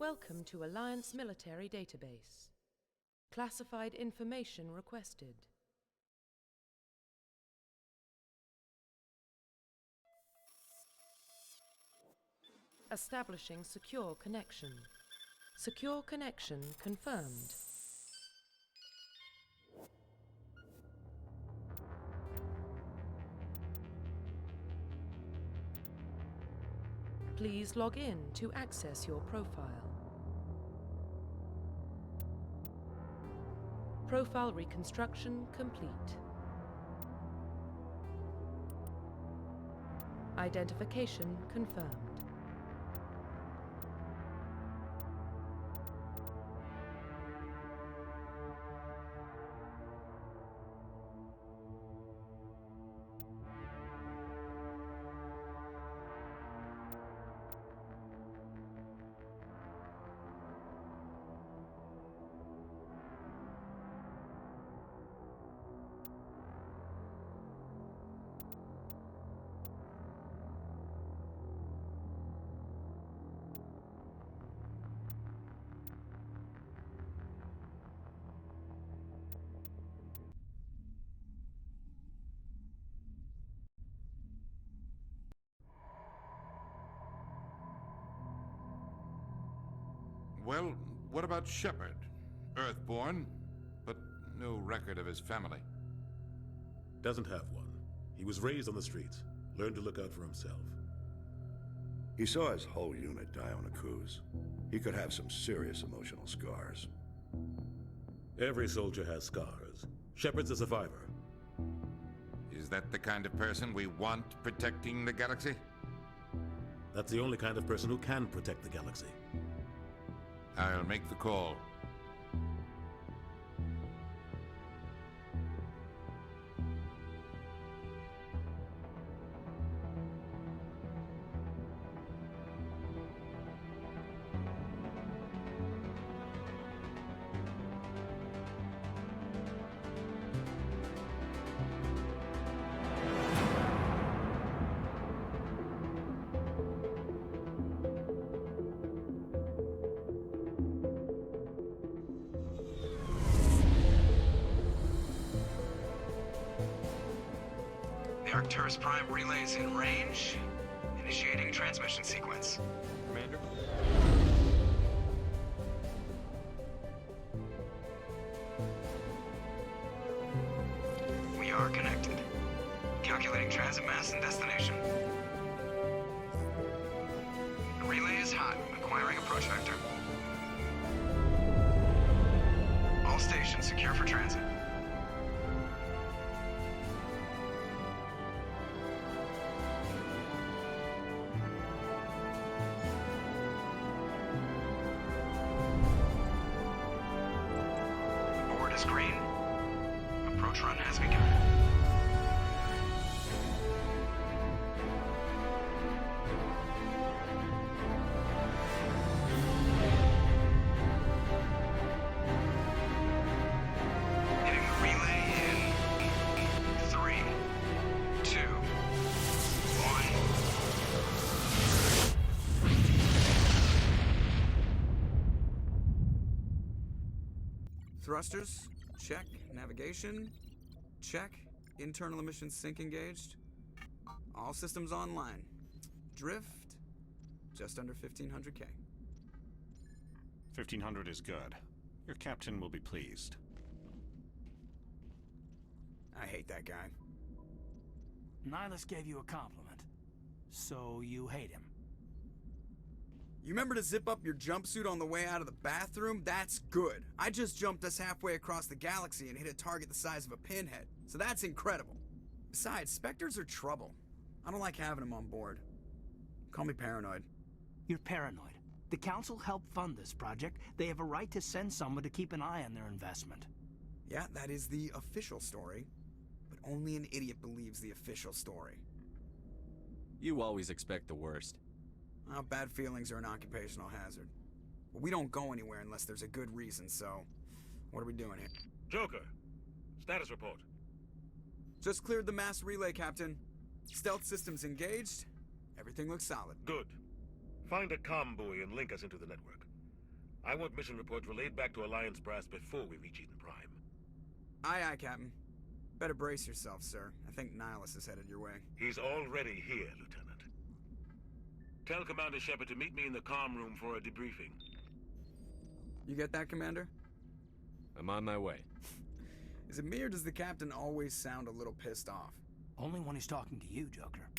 Welcome to Alliance Military Database. Classified information requested. Establishing secure connection. Secure connection confirmed. Please log in to access your profile. Profile reconstruction complete. Identification confirmed. Well, what about Shepard? Earthborn, but no record of his family. Doesn't have one. He was raised on the streets, learned to look out for himself. He saw his whole unit die on a cruise. He could have some serious emotional scars. Every soldier has scars. Shepard's a survivor. Is that the kind of person we want protecting the galaxy? That's the only kind of person who can protect the galaxy. I'll make the call. The Arcturus Prime relays in range. Initiating transmission sequence. Commander? We are connected. Calculating transit mass and destination. The relay is hot. Acquiring approach vector. All stations secure for transit. Green. Approach run has begun. Hitting the relay in 3, 2, 1. Thrusters, check. Navigation, check. Internal emissions sync engaged. All systems online. Drift, just under 1500K. 1500 is good. Your captain will be pleased. I hate that guy. Nihilus gave you a compliment. So you hate him. You remember to zip up your jumpsuit on the way out of the bathroom? That's good. I just jumped us halfway across the galaxy and hit a target the size of a pinhead. So that's incredible. Besides, Spectres are trouble. I don't like having them on board. Call me paranoid. You're paranoid. The Council helped fund this project. They have a right to send someone to keep an eye on their investment. Yeah, that is the official story. But only an idiot believes the official story. You always expect the worst. Well, bad feelings are an occupational hazard. But we don't go anywhere unless there's a good reason, so... What are we doing here? Joker, status report. Just cleared the mass relay, Captain. Stealth systems engaged. Everything looks solid. Good. Find a comm buoy and link us into the network. I want mission reports relayed back to Alliance Brass before we reach Eden Prime. Aye, aye, Captain. Better brace yourself, sir. I think Nihilus is headed your way. He's already here, Lieutenant. Tell Commander Shepard to meet me in the comm room for a debriefing. You get that, Commander? I'm on my way. Is it me or does the Captain always sound a little pissed off? Only when he's talking to you, Joker.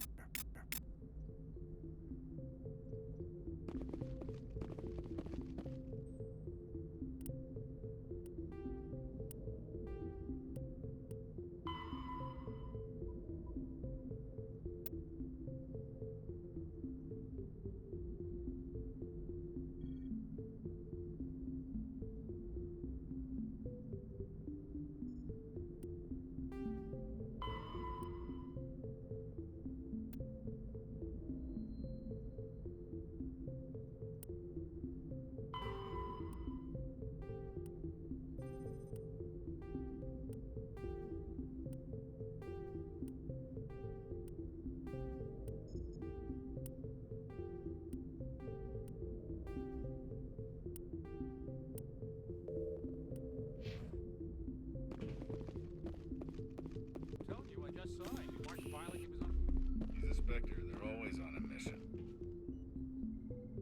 He's a Spectre. They're always on a mission.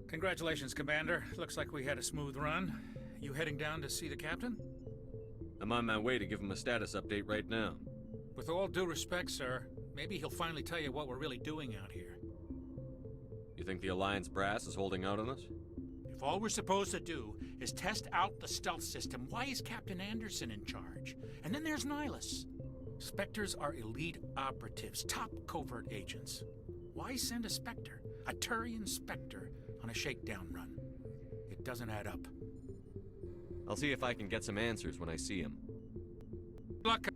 Congratulations, Commander. Looks like we had a smooth run. You heading down to see the Captain? I'm on my way to give him a status update right now. With all due respect, sir, maybe he'll finally tell you what we're really doing out here. You think the Alliance brass is holding out on us? If all we're supposed to do is test out the stealth system, why is Captain Anderson in charge? And then there's Nihilus. Spectres are elite operatives, top covert agents. Why send a Spectre, a Turian Spectre, on a shakedown run? It doesn't add up. I'll see if I can get some answers when I see him. Luck.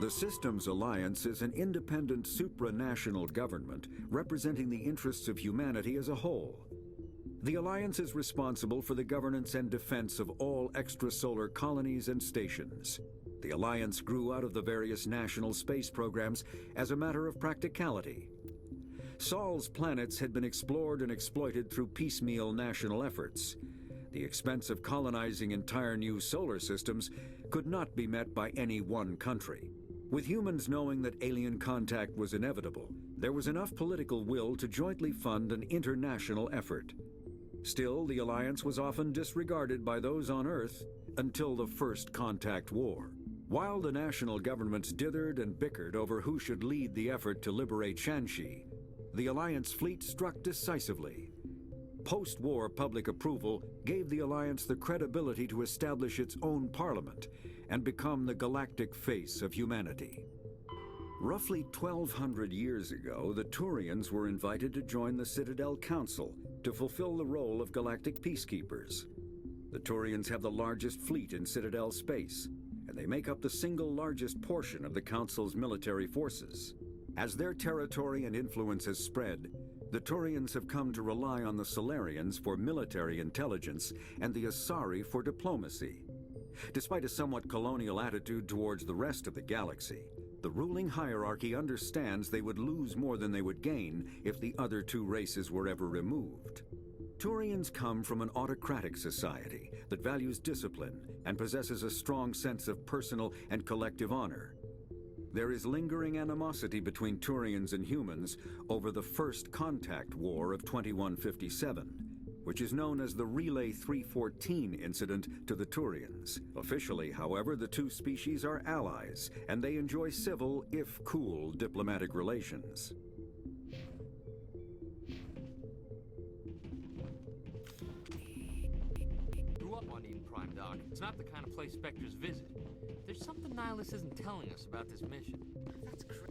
The Systems Alliance is an independent supranational government representing the interests of humanity as a whole. The Alliance is responsible for the governance and defense of all extrasolar colonies and stations. The Alliance grew out of the various national space programs as a matter of practicality. Sol's planets had been explored and exploited through piecemeal national efforts. The expense of colonizing entire new solar systems could not be met by any one country. With humans knowing that alien contact was inevitable, there was enough political will to jointly fund an international effort. Still, the Alliance was often disregarded by those on Earth until the First Contact War. While the national governments dithered and bickered over who should lead the effort to liberate Shanxi, the Alliance fleet struck decisively. Post-war public approval gave the Alliance the credibility to establish its own parliament and become the galactic face of humanity. Roughly 1,200 years ago, the Turians were invited to join the Citadel Council to fulfill the role of galactic peacekeepers. The Turians have the largest fleet in Citadel space, and they make up the single largest portion of the Council's military forces. As their territory and influence has spread, the Turians have come to rely on the Solarians for military intelligence and the Asari for diplomacy. Despite a somewhat colonial attitude towards the rest of the galaxy, the ruling hierarchy understands they would lose more than they would gain if the other two races were ever removed. Turians come from an autocratic society that values discipline and possesses a strong sense of personal and collective honor. There is lingering animosity between Turians and humans over the First Contact War of 2157, which is known as the Relay 314 incident to the Turians. Officially, however, the two species are allies, and they enjoy civil, if cool, diplomatic relations. You up It's not the kind of place Spectres visit. There's something Nihilus isn't telling us about this mission. That's crazy.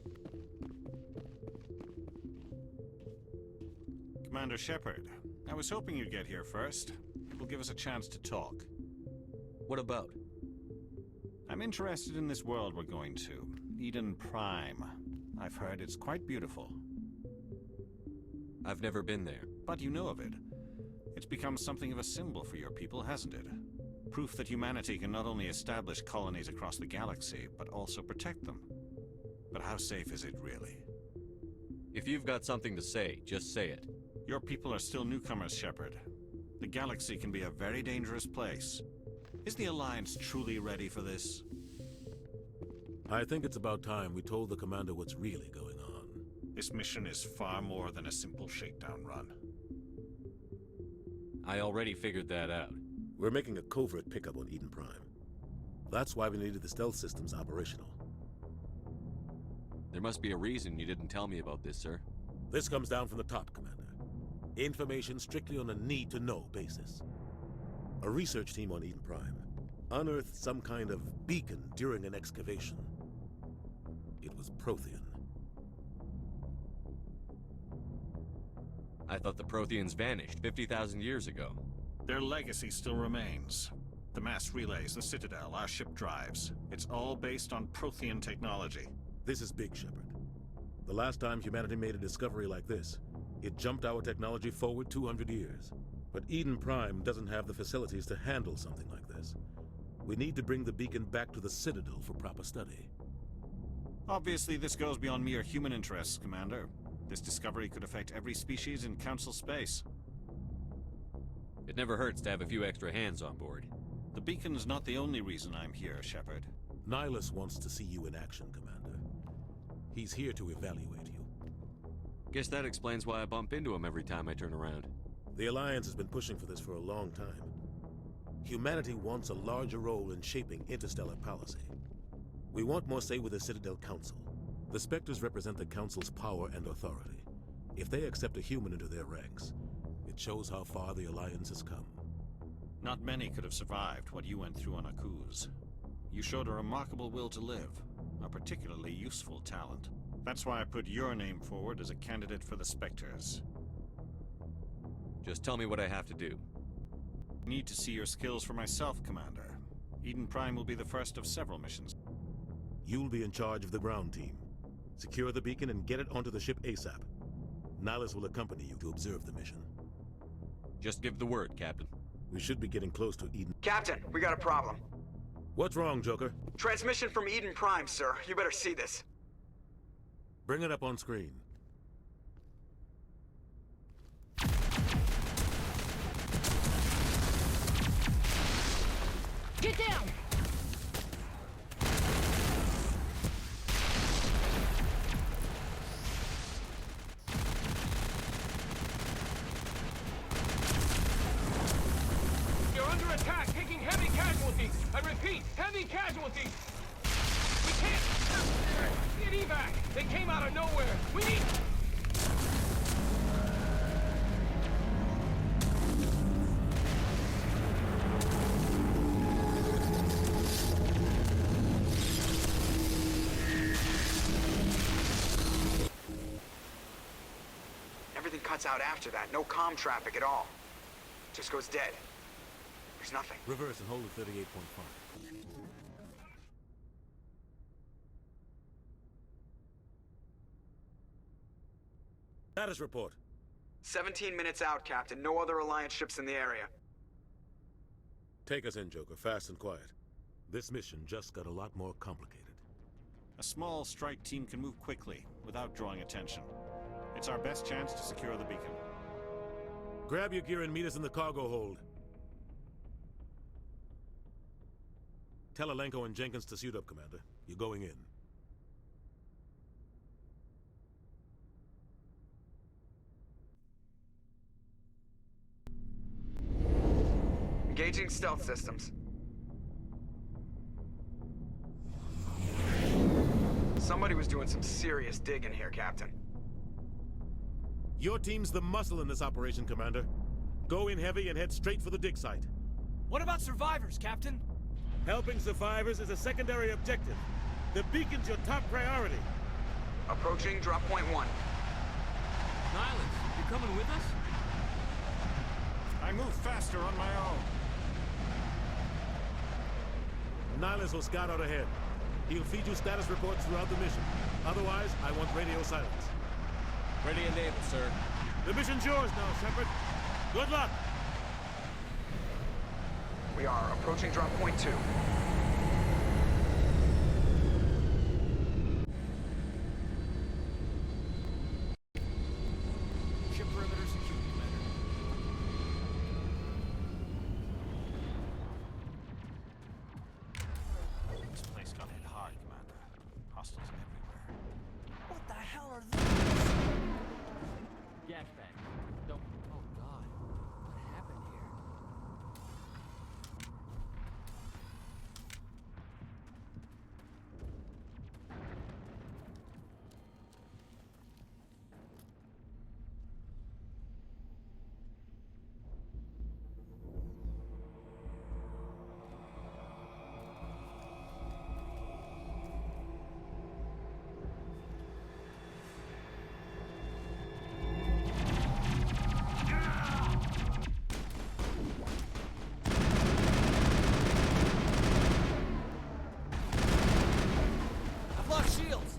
Commander Shepard, I was hoping you'd get here first. It will give us a chance to talk. What about? I'm interested in this world we're going to, Eden Prime. I've heard it's quite beautiful. I've never been there. But you know of it. It's become something of a symbol for your people, hasn't it? Proof that humanity can not only establish colonies across the galaxy, but also protect them. But how safe is it, really? If you've got something to say, just say it. Your people are still newcomers, Shepard. The galaxy can be a very dangerous place. Is the Alliance truly ready for this? I think it's about time we told the Commander what's really going on. This mission is far more than a simple shakedown run. I already figured that out. We're making a covert pickup on Eden Prime. That's why we needed the stealth systems operational. There must be a reason you didn't tell me about this, sir. This comes down from the top, Commander. Information strictly on a need-to-know basis. A research team on Eden Prime unearthed some kind of beacon during an excavation. It was Prothean. I thought the Protheans vanished 50,000 years ago. Their legacy still remains. The mass relays, the Citadel, our ship drives. It's all based on Prothean technology. This is big, Shepard. The last time humanity made a discovery like this, it jumped our technology forward 200 years. But Eden Prime doesn't have the facilities to handle something like this. We need to bring the beacon back to the Citadel for proper study. Obviously, this goes beyond mere human interests, Commander. This discovery could affect every species in Council space. It never hurts to have a few extra hands on board. The beacon's not the only reason I'm here, Shepard. Nihilus wants to see you in action, Commander. He's here to evaluate you. Guess that explains why I bump into him every time I turn around. The Alliance has been pushing for this for a long time. Humanity wants a larger role in shaping interstellar policy. We want more say with the Citadel Council. The Spectres represent the Council's power and authority. If they accept a human into their ranks, it shows how far the Alliance has come. Not many could have survived what you went through on Akuz. You showed a remarkable will to live, a particularly useful talent. That's why I put your name forward as a candidate for the Spectres. Just tell me what I have to do. I need to see your skills for myself, Commander. Eden Prime will be the first of several missions. You'll be in charge of the ground team. Secure the beacon and get it onto the ship ASAP. Nihilus will accompany you to observe the mission. Just give the word, Captain. We should be getting close to Eden. Captain, we got a problem. What's wrong, Joker? Transmission from Eden Prime, sir. You better see this. Bring it up on screen. Get down! You're under attack, taking heavy casualties. I repeat, heavy casualties. We can't get evac. They came out of nowhere. We need... Everything cuts out after that. No comm traffic at all. Just goes dead. There's nothing. Reverse and hold at 38.5. Status report. 17 minutes out, Captain. No other Alliance ships in the area. Take us in, Joker, fast and quiet. This mission just got a lot more complicated. A small strike team can move quickly, without drawing attention. It's our best chance to secure the beacon. Grab your gear and meet us in the cargo hold. Tell Alenko and Jenkins to suit up, Commander. You're going in. Engaging stealth systems. Somebody was doing some serious digging here, Captain. Your team's the muscle in this operation, Commander. Go in heavy and head straight for the dig site. What about survivors, Captain? Helping survivors is a secondary objective. The beacon's your top priority. Approaching drop point 1. Nihilus, you coming with us? I move faster on my own. Nihilus will scout out ahead. He'll feed you status reports throughout the mission. Otherwise, I want radio silence. Ready and able, sir. The mission's yours now, Shepard. Good luck! We are approaching drop point 2. Ship perimeter secure, Commander. This place got hit hard, Commander. Hostiles everywhere. What the hell are these? Gas bag. Don't. Oh God. What happened here? I've lost shields!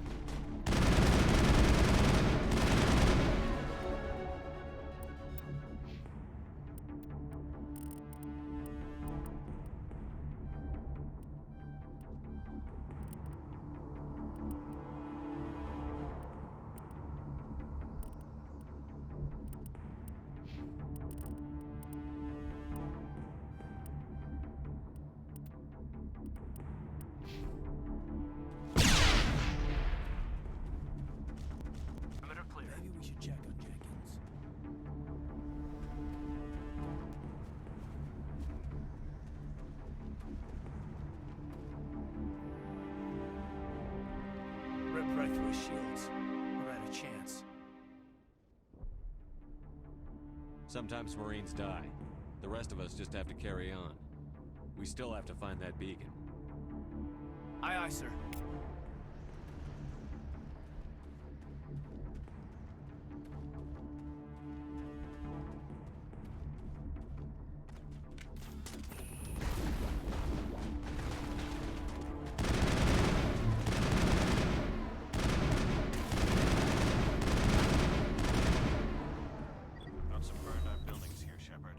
Perimeter clear. Maybe we should check on Jenkins. Ripped right through his shields. We're at a chance. Sometimes Marines die. The rest of us just have to carry on. We still have to find that beacon. Aye, aye, sir. Got some burned out buildings here, Shepard.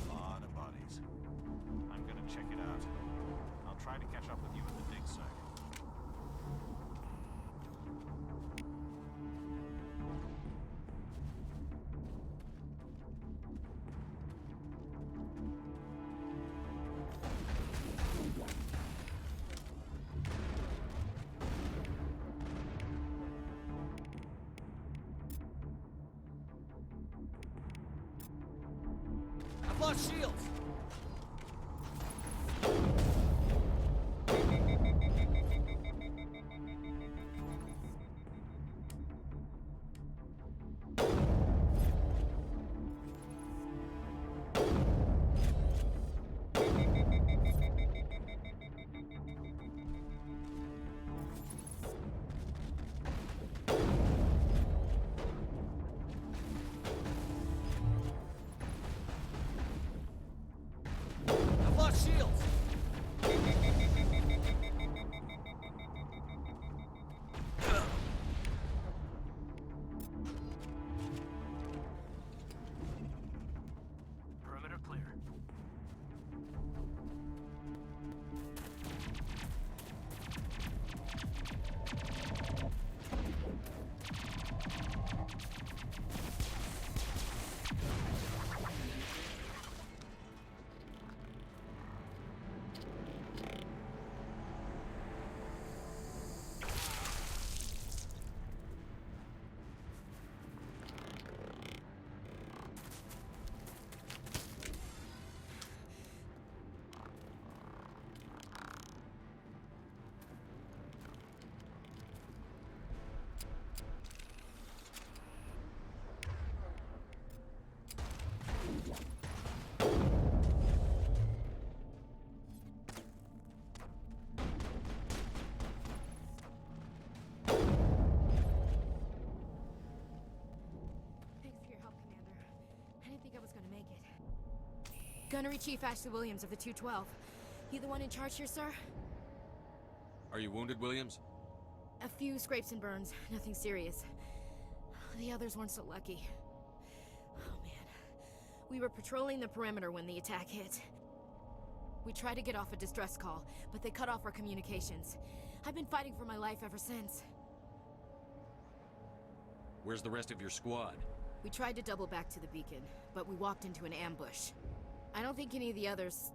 A lot of bodies. I'm gonna check it out. I'll try to catch up with you at the dig site. I've lost shields! Gunnery Chief Ashley Williams of the 212. You the one in charge here, sir? Are you wounded, Williams? A few scrapes and burns, nothing serious. The others weren't so lucky. Oh man. We were patrolling the perimeter when the attack hit. We tried to get off a distress call, but they cut off our communications. I've been fighting for my life ever since. Where's the rest of your squad? We tried to double back to the beacon, but we walked into an ambush. I don't think any of the others...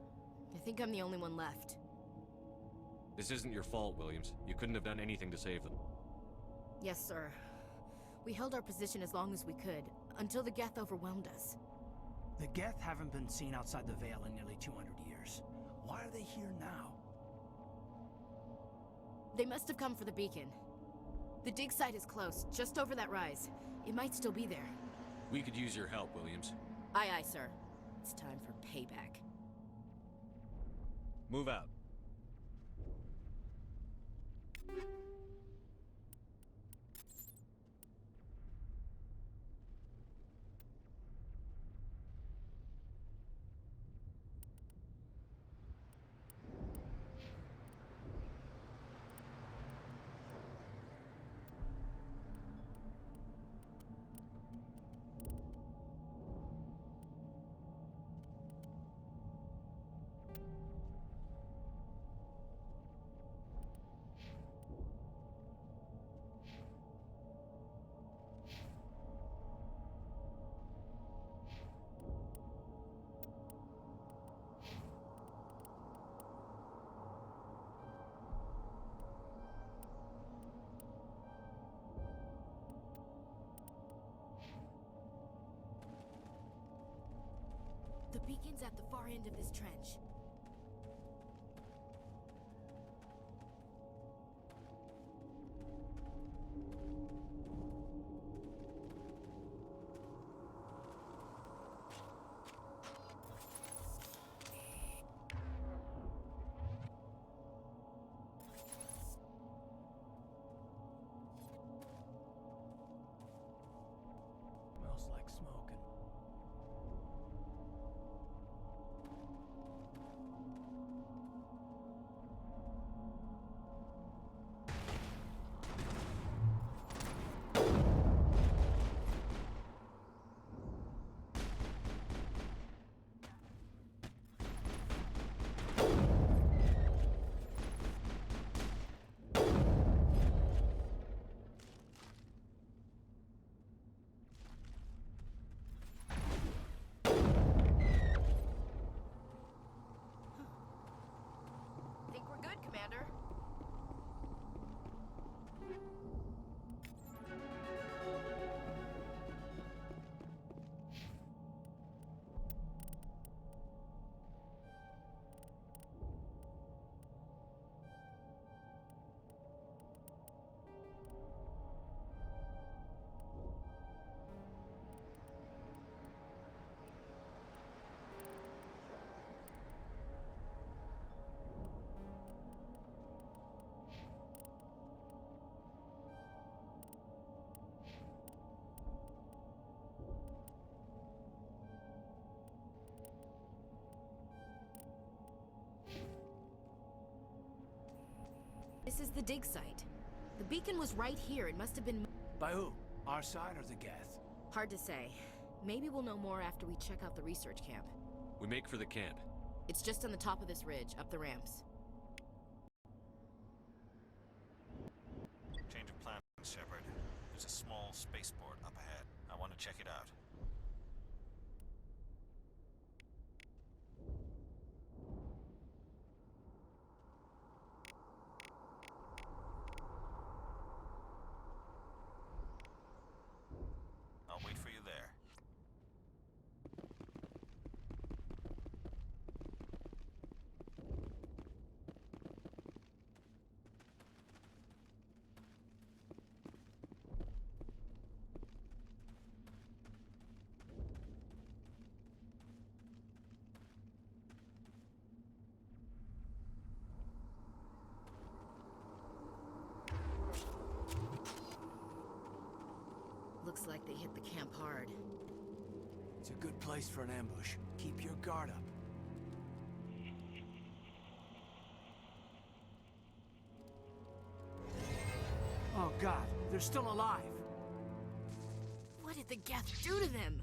I think I'm the only one left. This isn't your fault, Williams. You couldn't have done anything to save them. Yes, sir. We held our position as long as we could, until the Geth overwhelmed us. The Geth haven't been seen outside the Veil in nearly 200 years. Why are they here now? They must have come for the beacon. The dig site is close, just over that rise. It might still be there. We could use your help, Williams. Aye, aye, sir. It's time for payback. Move out. The beacon's at the far end of this trench. Smells like smoking. Think we're good, Commander? This is the dig site. The beacon was right here. It must have been... By who? Our side or the Geth? Hard to say. Maybe we'll know more after we check out the research camp. We make for the camp. It's just on the top of this ridge, up the ramps. Change of plans, Shepard. There's a small spaceport up ahead. I want to check it out. I'll wait for you there. Looks like they hit the camp hard. It's a good place for an ambush. Keep your guard up. Oh God, they're still alive. What did the Geth do to them?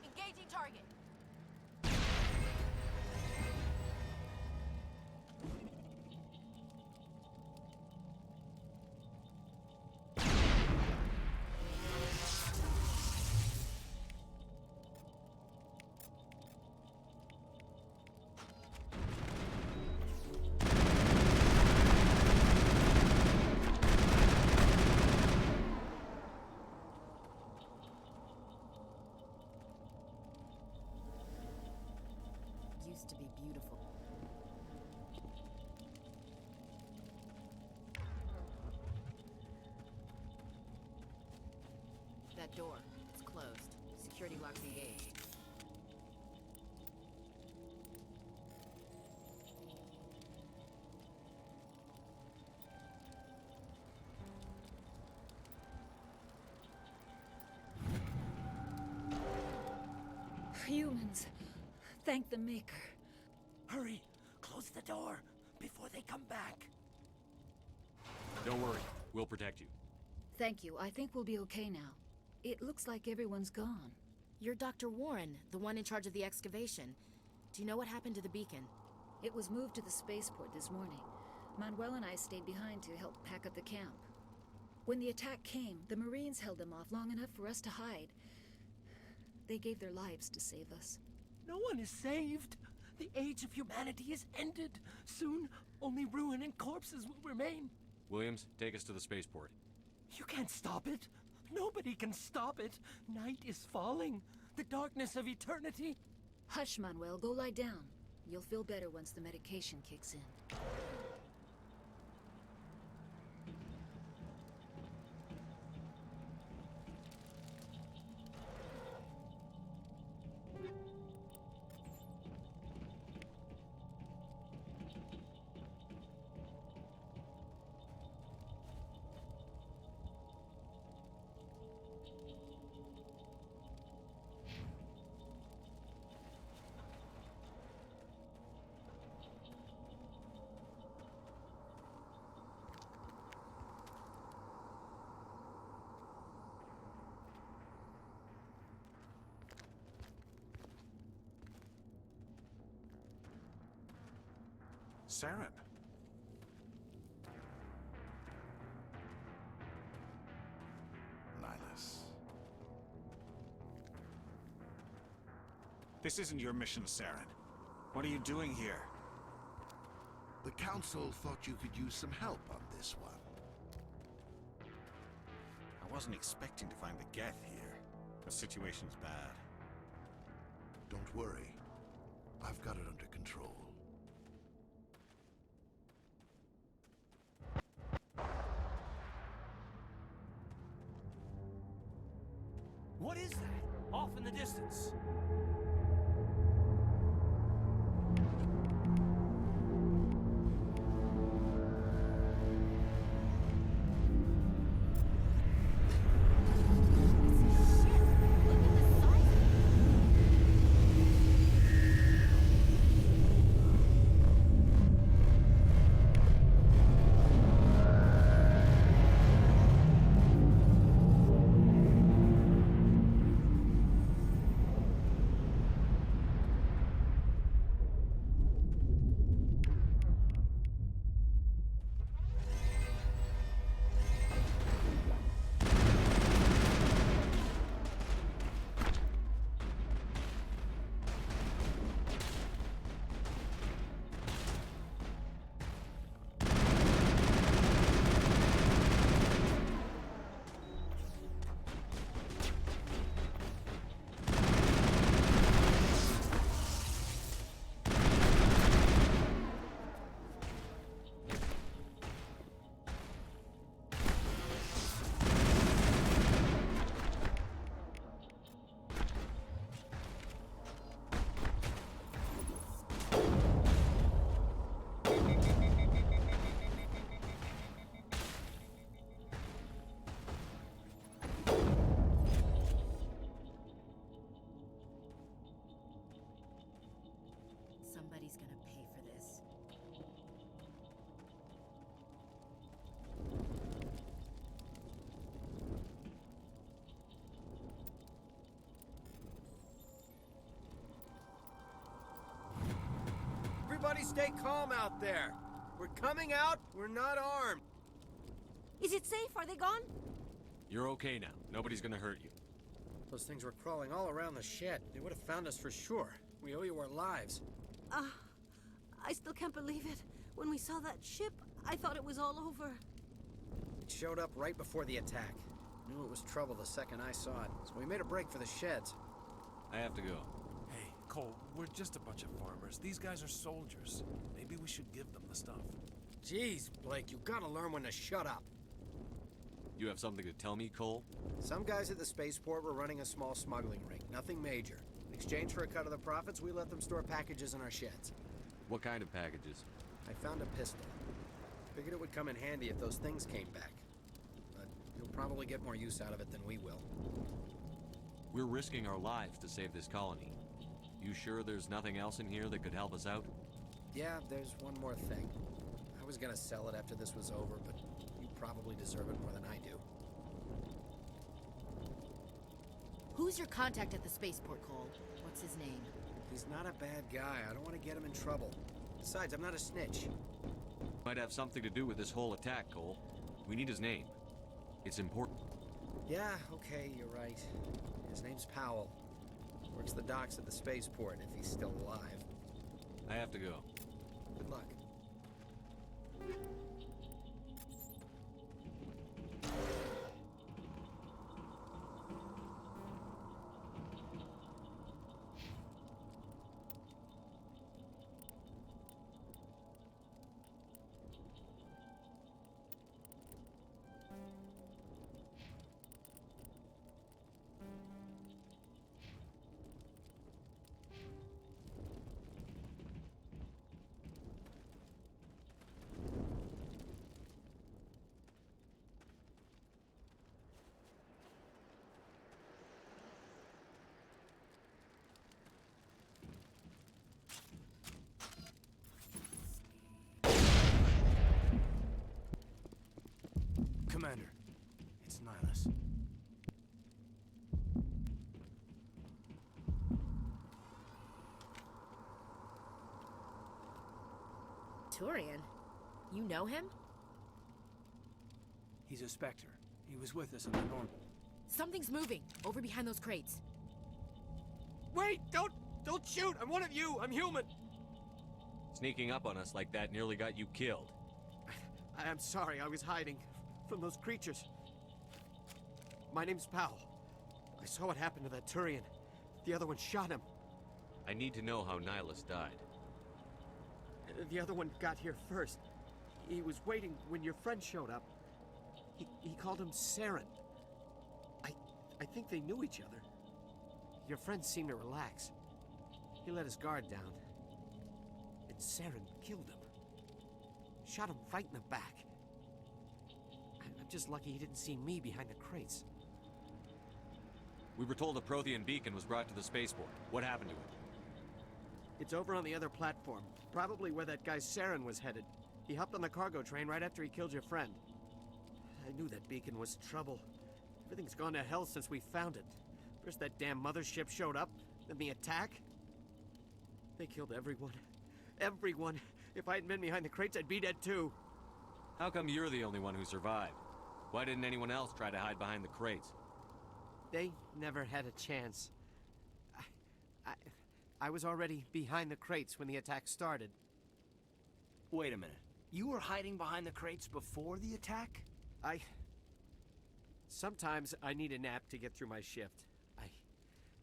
Engaging target. Used to be beautiful. That door, it's closed. Security lock's engaged. Humans. Thank the Maker. Hurry, close the door before they come back. Don't worry, we'll protect you. Thank you. I think we'll be okay now. It looks like everyone's gone. You're Dr. Warren, the one in charge of the excavation. Do you know what happened to the beacon? It was moved to the spaceport this morning. Manuel and I stayed behind to help pack up the camp. When the attack came, the Marines held them off long enough for us to hide. They gave their lives to save us. No one is saved. The age of humanity is ended. Soon, only ruin and corpses will remain. Williams, take us to the spaceport. You can't stop it. Nobody can stop it. Night is falling. The darkness of eternity. Hush, Manuel. Go lie down. You'll feel better once the medication kicks in. Saren. Nihilus. This isn't your mission, Saren. What are you doing here? The Council thought you could use some help on this one. I wasn't expecting to find the Geth here. The situation's bad. Don't worry. I've got it under control. What is that? Off in the distance. Somebody's gonna pay for this. Everybody stay calm out there. We're coming out, we're not armed. Is it safe? Are they gone? You're okay now. Nobody's gonna hurt you. Those things were crawling all around the shed. They would have found us for sure. We owe you our lives. I still can't believe it. When we saw that ship, I thought it was all over. It showed up right before the attack. Knew it was trouble the second I saw it, so we made a break for the sheds. I have to go. Hey, Cole, we're just a bunch of farmers. These guys are soldiers. Maybe we should give them the stuff. Jeez, Blake, you gotta learn when to shut up. You have something to tell me, Cole? Some guys at the spaceport were running a small smuggling ring, nothing major. In exchange for a cut of the profits, we let them store packages in our sheds. What kind of packages? I found a pistol. Figured it would come in handy if those things came back. But you'll probably get more use out of it than we will. We're risking our lives to save this colony. You sure there's nothing else in here that could help us out? Yeah, there's one more thing. I was gonna sell it after this was over, but you probably deserve it more than I do. Who's your contact at the spaceport, Cole? What's his name? He's not a bad guy. I don't want to get him in trouble. Besides, I'm not a snitch. Might have something to do with this whole attack, Cole. We need his name. It's important. Yeah, okay, you're right. His name's Powell. Works the docks at the spaceport, if he's still alive. I have to go. Good luck. Commander, it's Nihilus. Turian? You know him? He's a Spectre. He was with us in the norm. Something's moving, over behind those crates. Wait! Don't shoot! I'm one of you! I'm human! Sneaking up on us like that nearly got you killed. I'm sorry, I was hiding from those creatures. My name's Powell. I saw what happened to that Turian. The other one shot him. I need to know how Nihilus died. The other one got here first. He was waiting when your friend showed up. He called him Saren. I think they knew each other. Your friend seemed to relax. He let his guard down. And Saren killed him. Shot him right in the back. I'm just lucky he didn't see me behind the crates. We were told a Prothean beacon was brought to the spaceport. What happened to it? It's over on the other platform. Probably where that guy Saren was headed. He hopped on the cargo train right after he killed your friend. I knew that beacon was trouble. Everything's gone to hell since we found it. First that damn mothership showed up, then the attack. They killed everyone. Everyone. If I hadn't been behind the crates, I'd be dead too. How come you're the only one who survived? Why didn't anyone else try to hide behind the crates? They never had a chance. I was already behind the crates when the attack started. Wait a minute. You were hiding behind the crates before the attack? Sometimes I need a nap to get through my shift.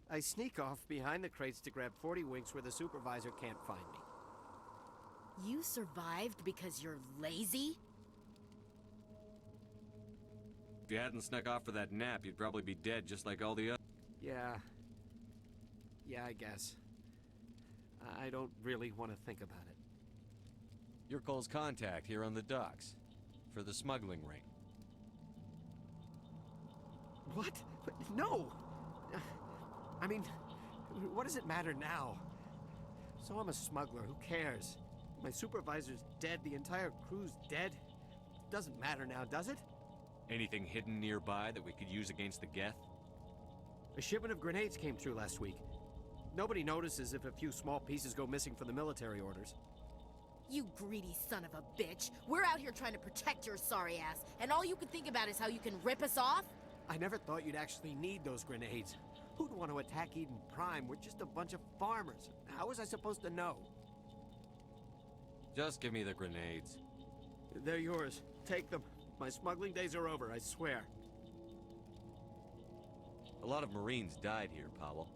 I sneak off behind the crates to grab 40 winks where the supervisor can't find me. You survived because you're lazy? If you hadn't snuck off for that nap, you'd probably be dead just like all the others. Yeah, I guess. I don't really want to think about it. You're Cole's contact here on the docks. For the smuggling ring. What? No! I mean, what does it matter now? So I'm a smuggler, who cares? My supervisor's dead, the entire crew's dead. Doesn't matter now, does it? Anything hidden nearby that we could use against the Geth? A shipment of grenades came through last week. Nobody notices if a few small pieces go missing from the military orders. You greedy son of a bitch. We're out here trying to protect your sorry ass, and all you can think about is how you can rip us off? I never thought you'd actually need those grenades. Who'd want to attack Eden Prime? We're just a bunch of farmers. How was I supposed to know? Just give me the grenades. They're yours. Take them. My smuggling days are over, I swear. A lot of Marines died here, Powell.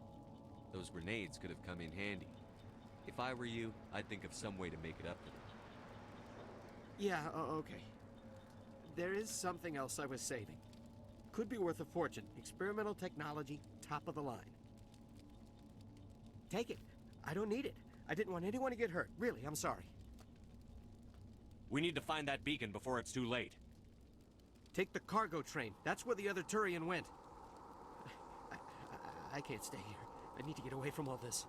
Those grenades could have come in handy. If I were you, I'd think of some way to make it up to them. Yeah, okay. There is something else I was saving. Could be worth a fortune. Experimental technology, top of the line. Take it. I don't need it. I didn't want anyone to get hurt. Really, I'm sorry. We need to find that beacon before it's too late. Take the cargo train. That's where the other Turian went. I can't stay here. I need to get away from all this.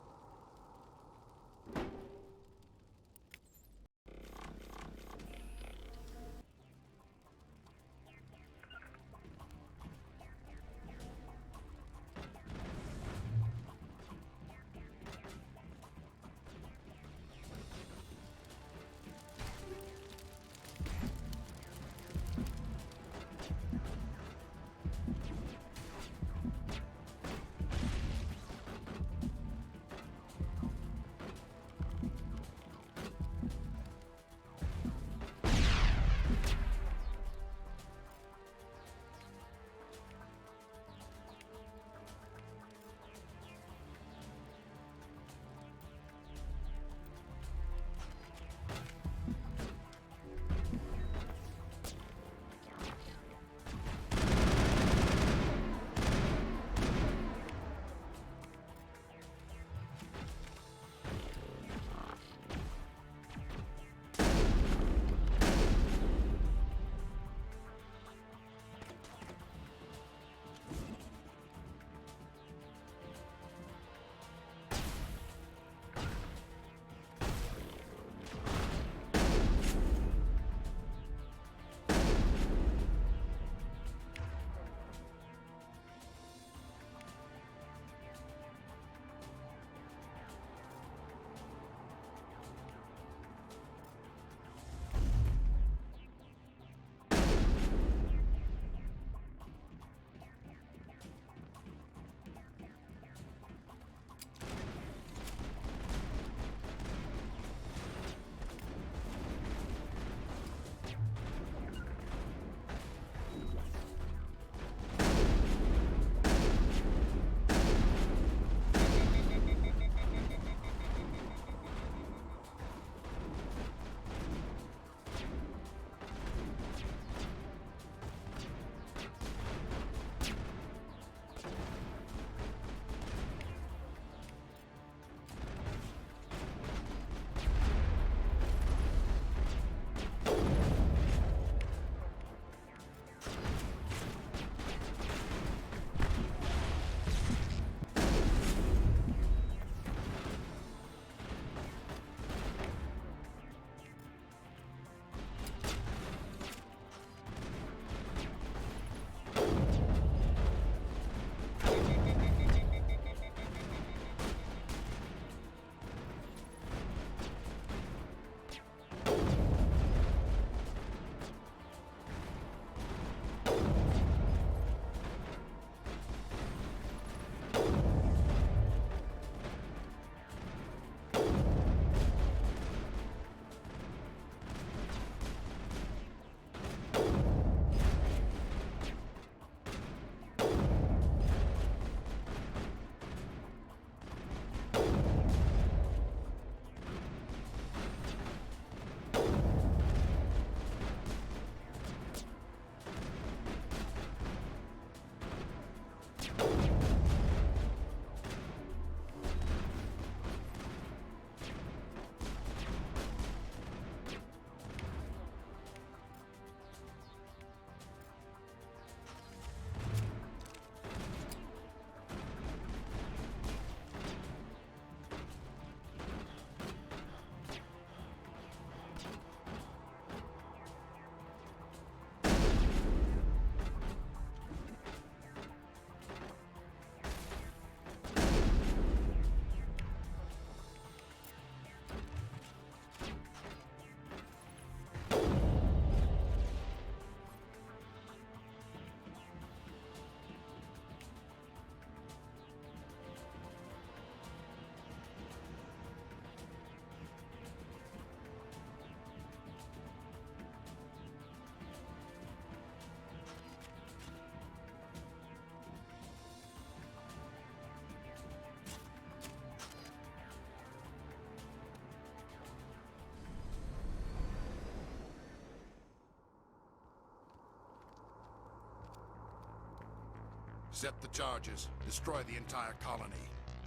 Set the charges. Destroy the entire colony.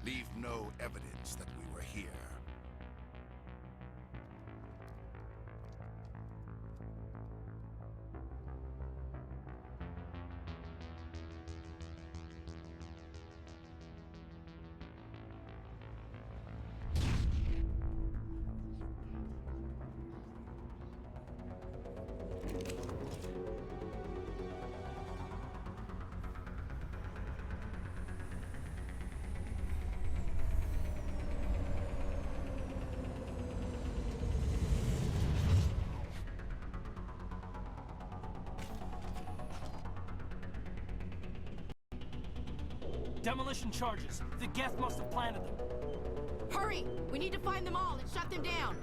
Leave no evidence that we were here. Demolition charges. The Geth must have planted them. Hurry! We need to find them all and shut them down.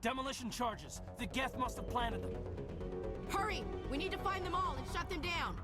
Demolition charges. The Geth must have planted them. Hurry! We need to find them all and shut them down!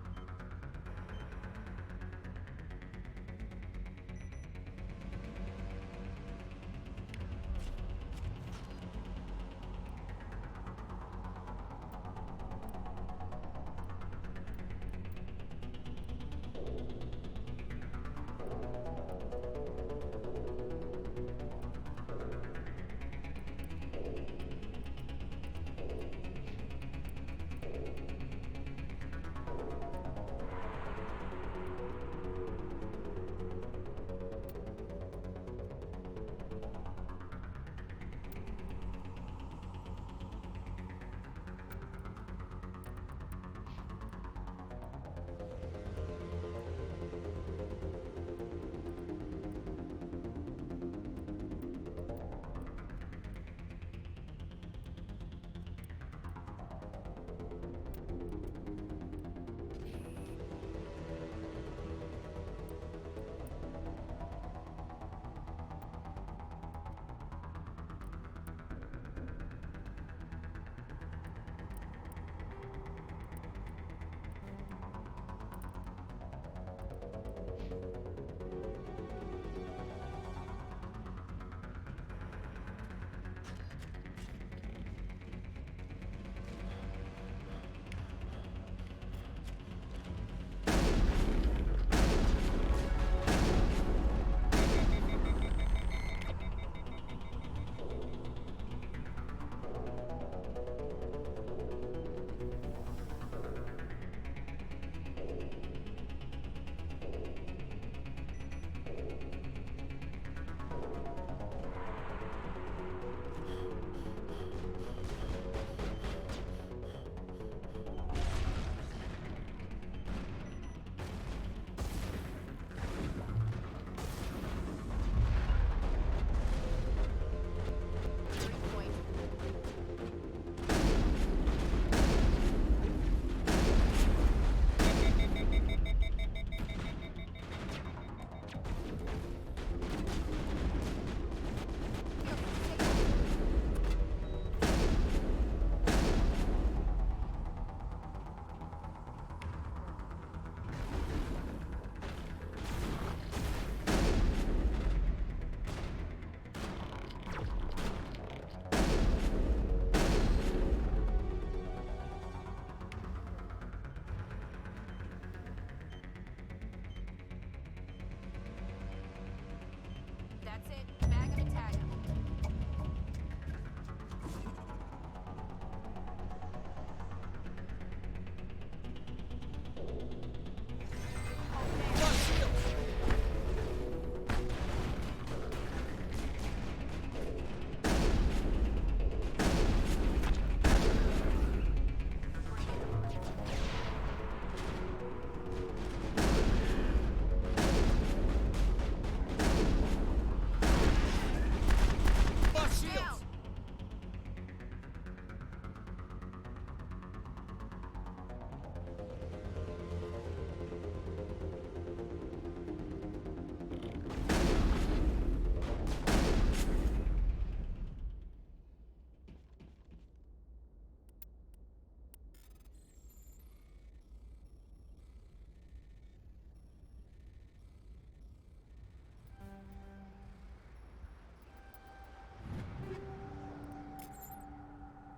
That's it. Bag 'em and tag 'em.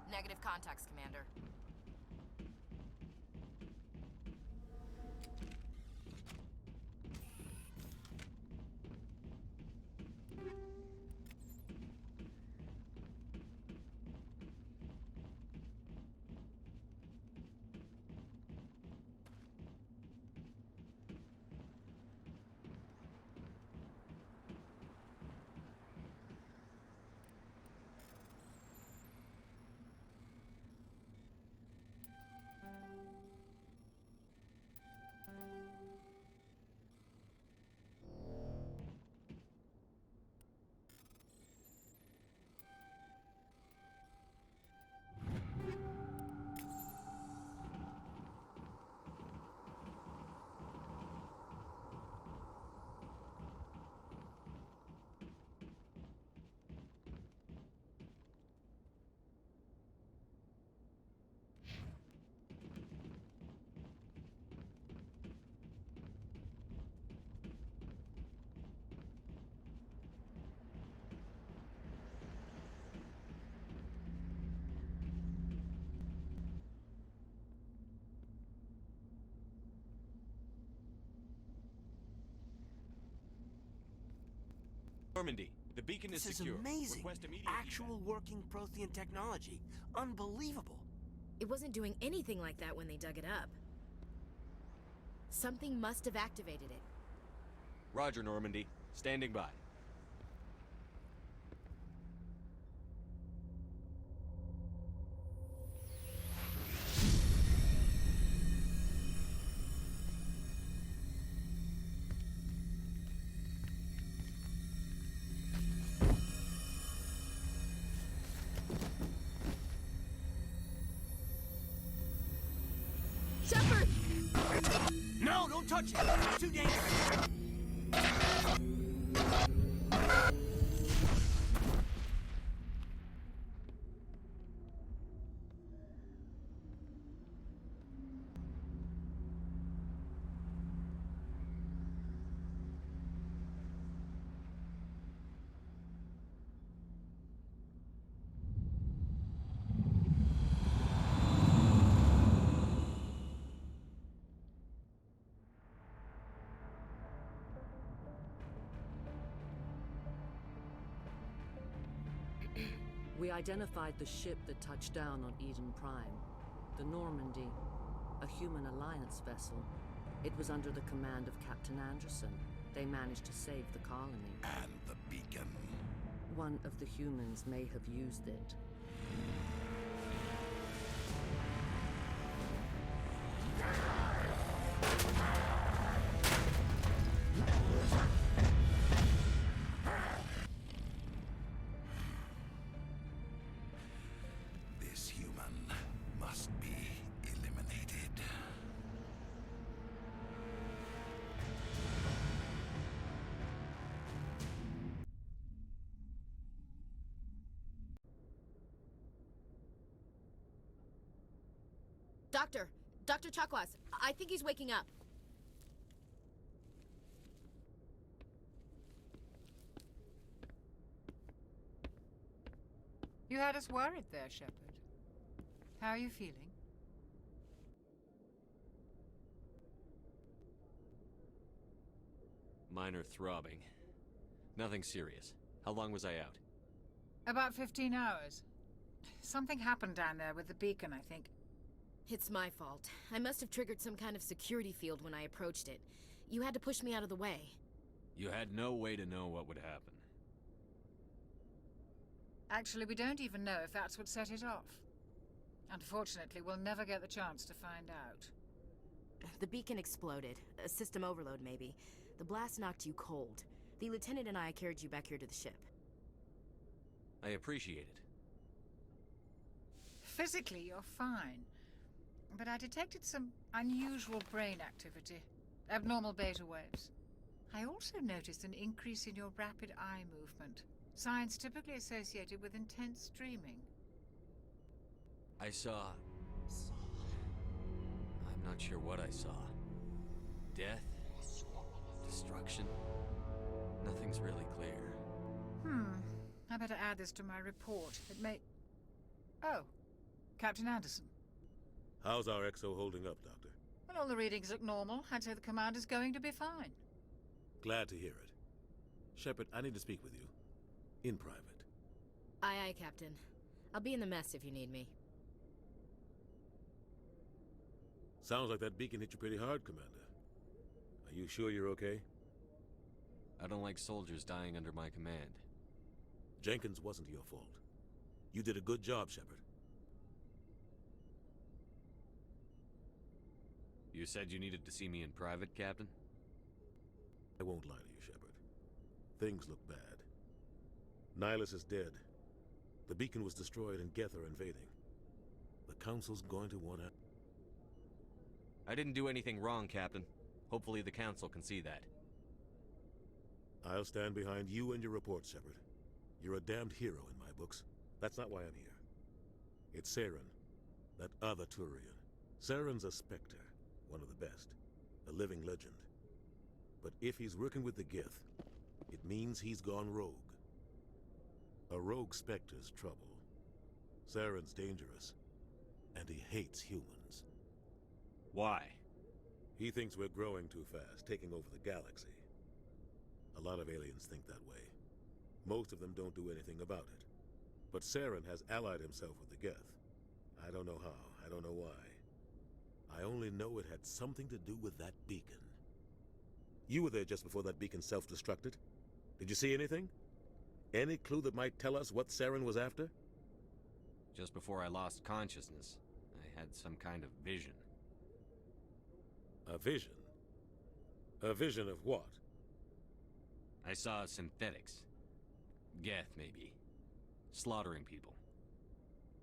Negative contacts, Commander. Normandy, the beacon is This is secure. amazing. Request immediate Actual working Prothean technology. Unbelievable. It wasn't doing anything like that when they dug it up. Something must have activated it. Roger, Normandy. Standing by. Shepard! No, don't touch it! It's too dangerous! We identified the ship that touched down on Eden Prime. The Normandy, a human alliance vessel. It was under the command of Captain Anderson. They managed to save the colony. And the beacon. One of the humans may have used it. This human must be eliminated. Dr. Chakwas, I think he's waking up. You had us worried there, Shepard. How are you feeling? Minor throbbing. Nothing serious. How long was I out? About 15 hours. Something happened down there with the beacon, I think. It's my fault. I must have triggered some kind of security field when I approached it. You had to push me out of the way. You had no way to know what would happen. Actually, we don't even know if that's what set it off. Unfortunately, we'll never get the chance to find out. The beacon exploded. A system overload, maybe. The blast knocked you cold. The lieutenant and I carried you back here to the ship. I appreciate it. Physically, you're fine. But I detected some unusual brain activity. Abnormal beta waves. I also noticed an increase in your rapid eye movement. Signs typically associated with intense dreaming. I saw... I'm not sure what I saw. Death? Destruction? Nothing's really clear. I better add this to my report. It may... Oh, Captain Anderson. How's our XO holding up, Doctor? Well, all the readings look normal. I'd say the commander's going to be fine. Glad to hear it. Shepard, I need to speak with you. In private. Aye, aye, Captain. I'll be in the mess if you need me. Sounds like that beacon hit you pretty hard, Commander. Are you sure you're okay? I don't like soldiers dying under my command. Jenkins wasn't your fault. You did a good job, Shepard. You said you needed to see me in private, Captain? I won't lie to you, Shepard. Things look bad. Nihilus is dead. The beacon was destroyed and Geth are invading. The Council's going to want to... I didn't do anything wrong, Captain. Hopefully the Council can see that. I'll stand behind you and your report, Shepard. You're a damned hero in my books. That's not why I'm here. It's Saren, that other Turian. Saren's a Spectre, one of the best. A living legend. But if he's working with the Geth, it means he's gone rogue. A rogue Spectre's trouble. Saren's dangerous, and he hates humans. Why? He thinks we're growing too fast, taking over the galaxy. A lot of aliens think that way. Most of them don't do anything about it. But Saren has allied himself with the Geth. I don't know how, I don't know why. I only know it had something to do with that beacon. You were there just before that beacon self-destructed. Did you see anything? Any clue that might tell us what Saren was after? Just before I lost consciousness, I had some kind of vision. A vision? A vision of what? I saw synthetics. Geth, maybe. Slaughtering people.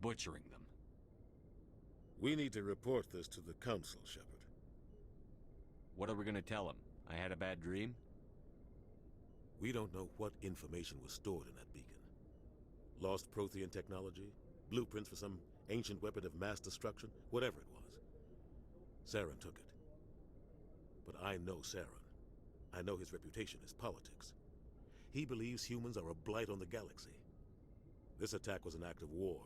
Butchering them. We need to report this to the Council, Shepard. What are we gonna tell them? I had a bad dream? We don't know what information was stored in that beacon. Lost Prothean technology? Blueprints for some ancient weapon of mass destruction? Whatever it was. Saren took it. But I know Saren. I know his reputation is politics. He believes humans are a blight on the galaxy. This attack was an act of war.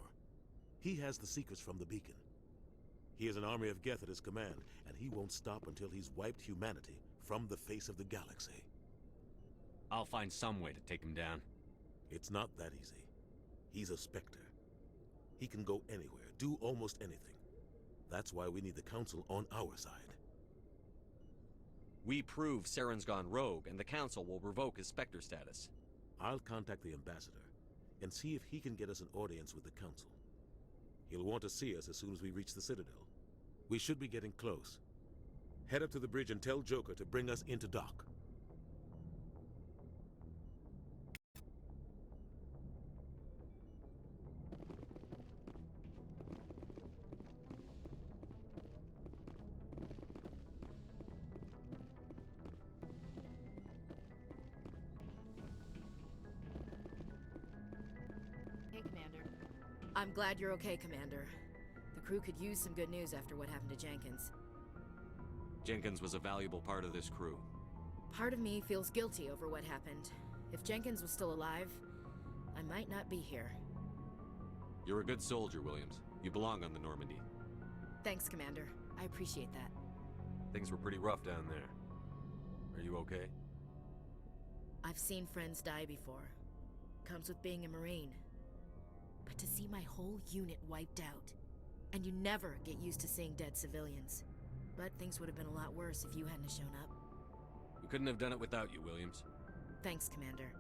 He has the secrets from the beacon. He has an army of Geth at his command, and he won't stop until he's wiped humanity from the face of the galaxy. I'll find some way to take him down. It's not that easy. He's a Spectre. He can go anywhere, do almost anything. That's why we need the Council on our side. We prove Saren's gone rogue, and the Council will revoke his Spectre status. I'll contact the Ambassador and see if he can get us an audience with the Council. He'll want to see us as soon as we reach the Citadel. We should be getting close. Head up to the bridge and tell Joker to bring us into dock. Hey, Commander. I'm glad you're okay, Commander. The crew could use some good news after what happened to Jenkins. Jenkins was a valuable part of this crew. Part of me feels guilty over what happened. If Jenkins was still alive, I might not be here. You're a good soldier, Williams. You belong on the Normandy. Thanks, Commander. I appreciate that. Things were pretty rough down there. Are you okay? I've seen friends die before. Comes with being a Marine. But to see my whole unit wiped out, and you never get used to seeing dead civilians. But things would have been a lot worse if you hadn't shown up. We couldn't have done it without you, Williams. Thanks, Commander.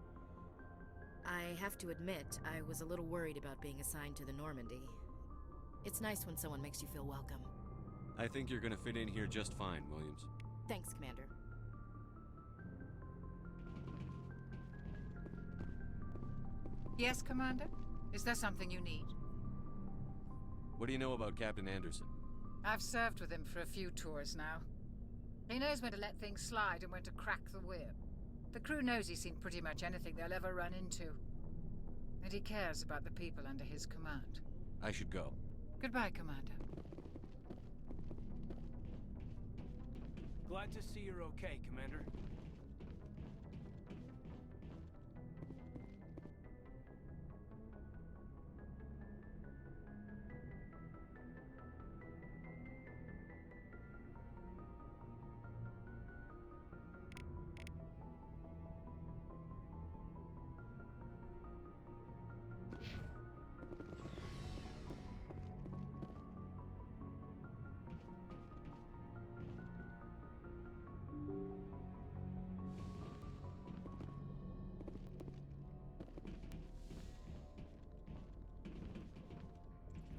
I have to admit, I was a little worried about being assigned to the Normandy. It's nice when someone makes you feel welcome. I think you're gonna fit in here just fine, Williams. Thanks, Commander. Yes, Commander? Is there something you need? What do you know about Captain Anderson? I've served with him for a few tours now. He knows when to let things slide and when to crack the whip. The crew knows he's seen pretty much anything they'll ever run into. And he cares about the people under his command. I should go. Goodbye, Commander. Glad to see you're okay, Commander.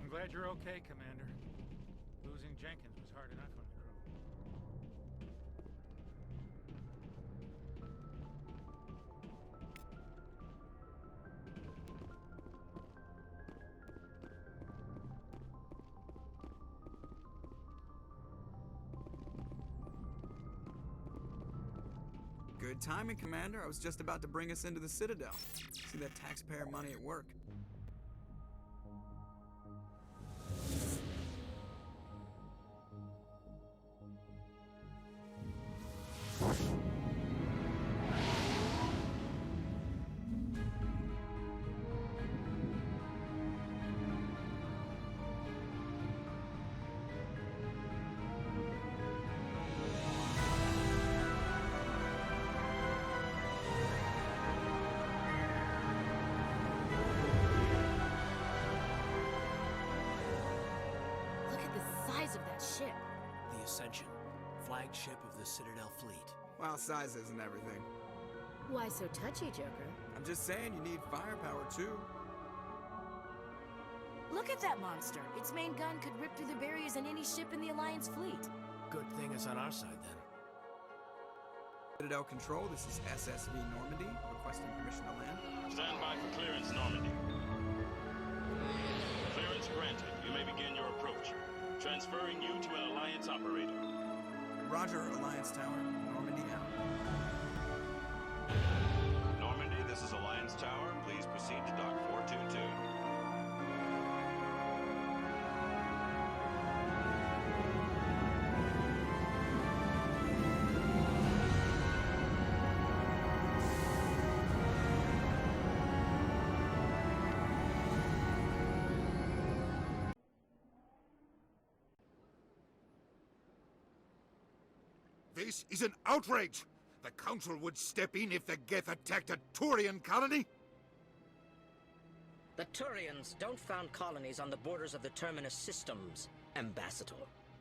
I'm glad you're okay, Commander. Losing Jenkins was hard enough on the crew. Good timing, Commander. I was just about to bring us into the Citadel. See that taxpayer money at work. ship? The Ascension, flagship of the Citadel fleet. Well, size isn't everything. Why so touchy, Joker? I'm just saying you need firepower, too. Look at that monster. Its main gun could rip through the barriers in any ship in the Alliance fleet. Good thing it's on our side, then. Citadel Control, this is SSV Normandy, requesting permission to land. Stand by for clearance, Normandy. Clearance granted. You may begin your approach. Transferring you to an Alliance operator. Roger, Alliance Tower. Normandy out. Normandy, this is Alliance Tower. Please proceed to Dock 422. This is an outrage! The Council would step in if the Geth attacked a Turian colony? The Turians don't found colonies on the borders of the Terminus systems, Ambassador.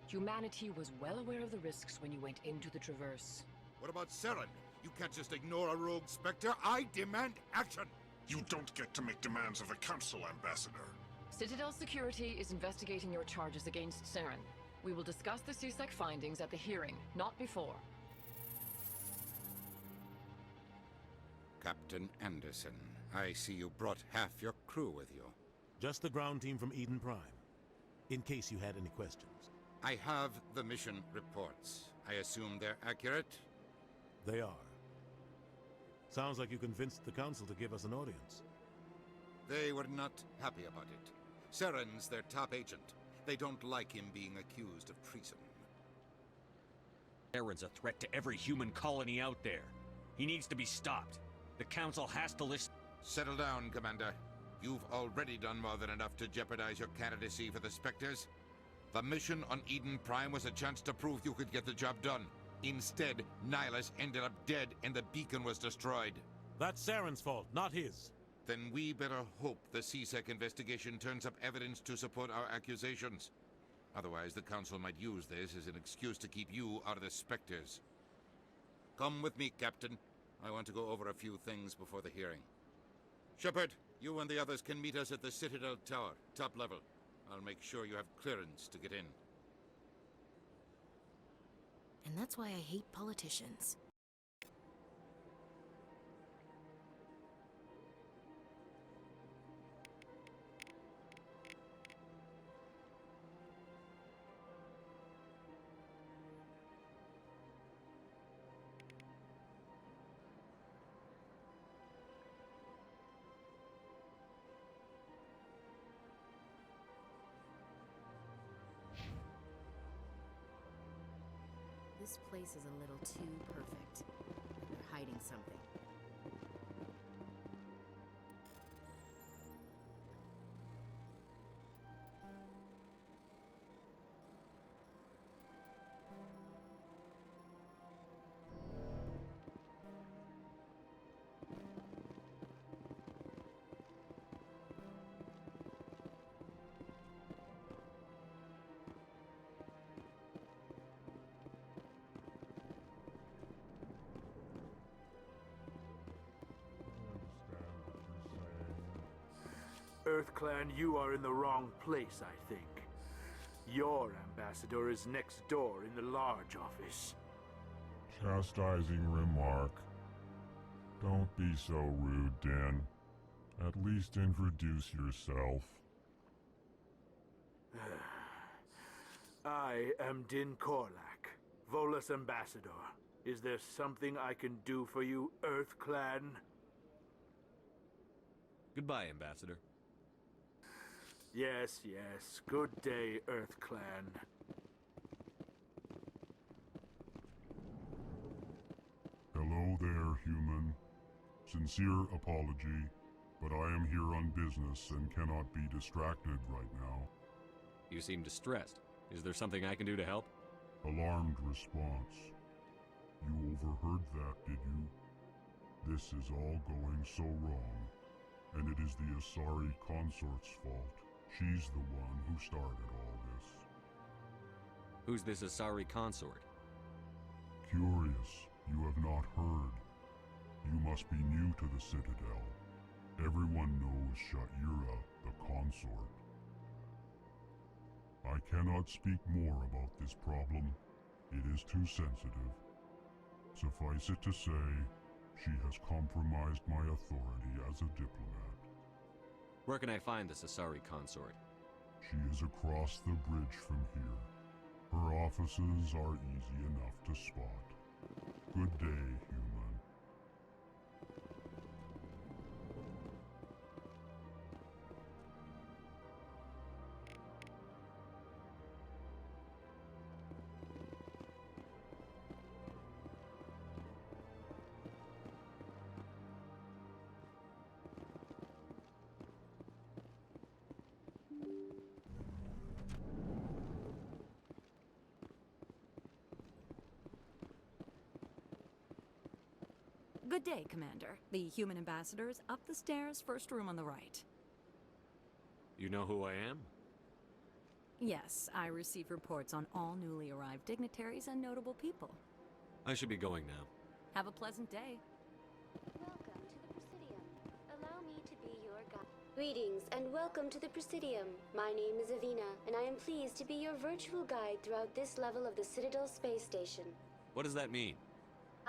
Humanity was well aware of the risks when you went into the Traverse. What about Saren? You can't just ignore a rogue Spectre. I demand action! You don't get to make demands of the Council, Ambassador. Citadel Security is investigating your charges against Saren. We will discuss the CSEC findings at the hearing, not before. Captain Anderson, I see you brought half your crew with you. Just the ground team from Eden Prime, in case you had any questions. I have the mission reports. I assume they're accurate? They are. Sounds like you convinced the Council to give us an audience. They were not happy about it. Saren's their top agent. They don't like him being accused of treason. Saren's a threat to every human colony out there. He needs to be stopped. The Council has to listen. Settle down, Commander. You've already done more than enough to jeopardize your candidacy for the Spectres. The mission on Eden Prime was a chance to prove you could get the job done. Instead, Nihilus ended up dead and the beacon was destroyed. That's Saren's fault, not his. Then we better hope the CSEC investigation turns up evidence to support our accusations. Otherwise, the Council might use this as an excuse to keep you out of the Spectres. Come with me, Captain. I want to go over a few things before the hearing. Shepard, you and the others can meet us at the Citadel Tower, top level. I'll make sure you have clearance to get in. And that's why I hate politicians. This place is a little too perfect. They're hiding something. EarthClan, you are in the wrong place, I think. Your ambassador is next door in the large office. Chastising remark. Don't be so rude, Dan. At least introduce yourself. I am Din Korlak, Volus ambassador. Is there something I can do for you, EarthClan? Goodbye, Ambassador. Yes, yes. Good day, EarthClan. Hello there, human. Sincere apology, but I am here on business and cannot be distracted right now. You seem distressed. Is there something I can do to help? Alarmed response. You overheard that, did you? This is all going so wrong, and it is the Asari consort's fault. She's the one who started all this. Who's this Asari consort? Curious, you have not heard. You must be new to the Citadel. Everyone knows Sha'ira, the consort. I cannot speak more about this problem. It is too sensitive. Suffice it to say, she has compromised my authority as a diplomat. Where can I find this Asari consort? She is across the bridge from here. Her offices are easy enough to spot. Good day, human. Good day, Commander. The human ambassador is up the stairs, first room on the right. You know who I am? Yes, I receive reports on all newly arrived dignitaries and notable people. I should be going now. Have a pleasant day. Welcome to the Presidium. Allow me to be your guide. Greetings and welcome to the Presidium. My name is Avina, and I am pleased to be your virtual guide throughout this level of the Citadel space station. What does that mean?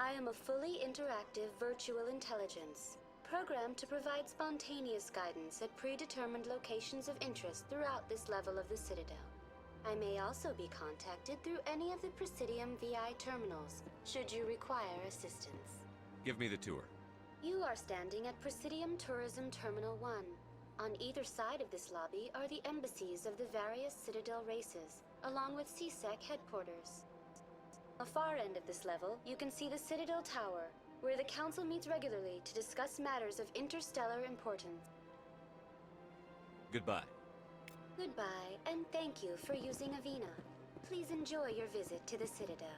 I am a fully interactive virtual intelligence, programmed to provide spontaneous guidance at predetermined locations of interest throughout this level of the Citadel. I may also be contacted through any of the Presidium VI terminals, should you require assistance. Give me the tour. You are standing at Presidium Tourism Terminal 1. On either side of this lobby are the embassies of the various Citadel races, along with CSEC headquarters. On the far end of this level, you can see the Citadel Tower, where the Council meets regularly to discuss matters of interstellar importance. Goodbye. Goodbye, and thank you for using Avina. Please enjoy your visit to the Citadel.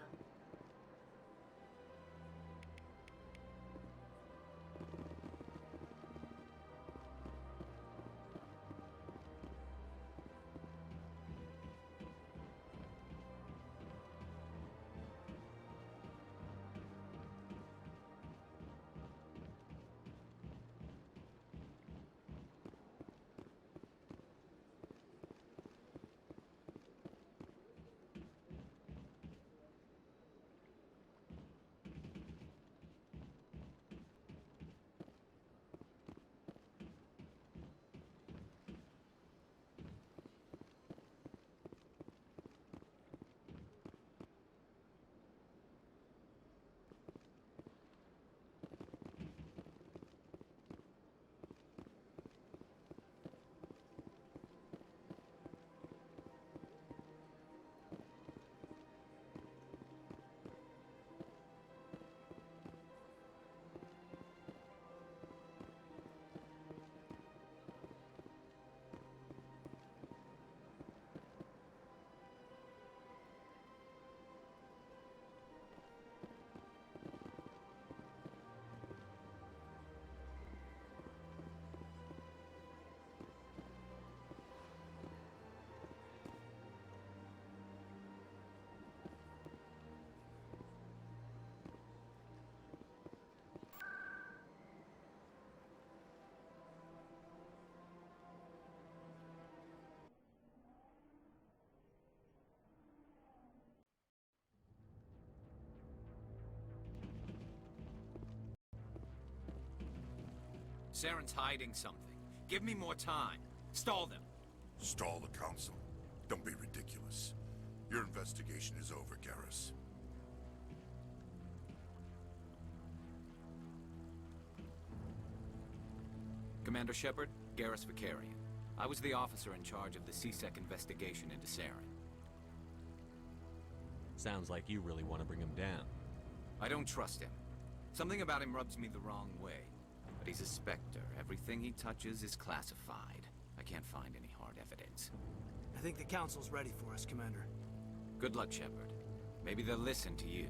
Saren's hiding something. Give me more time. Stall them. Stall the Council? Don't be ridiculous. Your investigation is over, Garrus. Commander Shepard, Garrus Vicarian. I was the officer in charge of the CSEC investigation into Saren. Sounds like you really want to bring him down. I don't trust him. Something about him rubs me the wrong way. But he's a Spectre. Everything he touches is classified. I can't find any hard evidence. I think the Council's ready for us, Commander. Good luck, Shepard. Maybe they'll listen to you.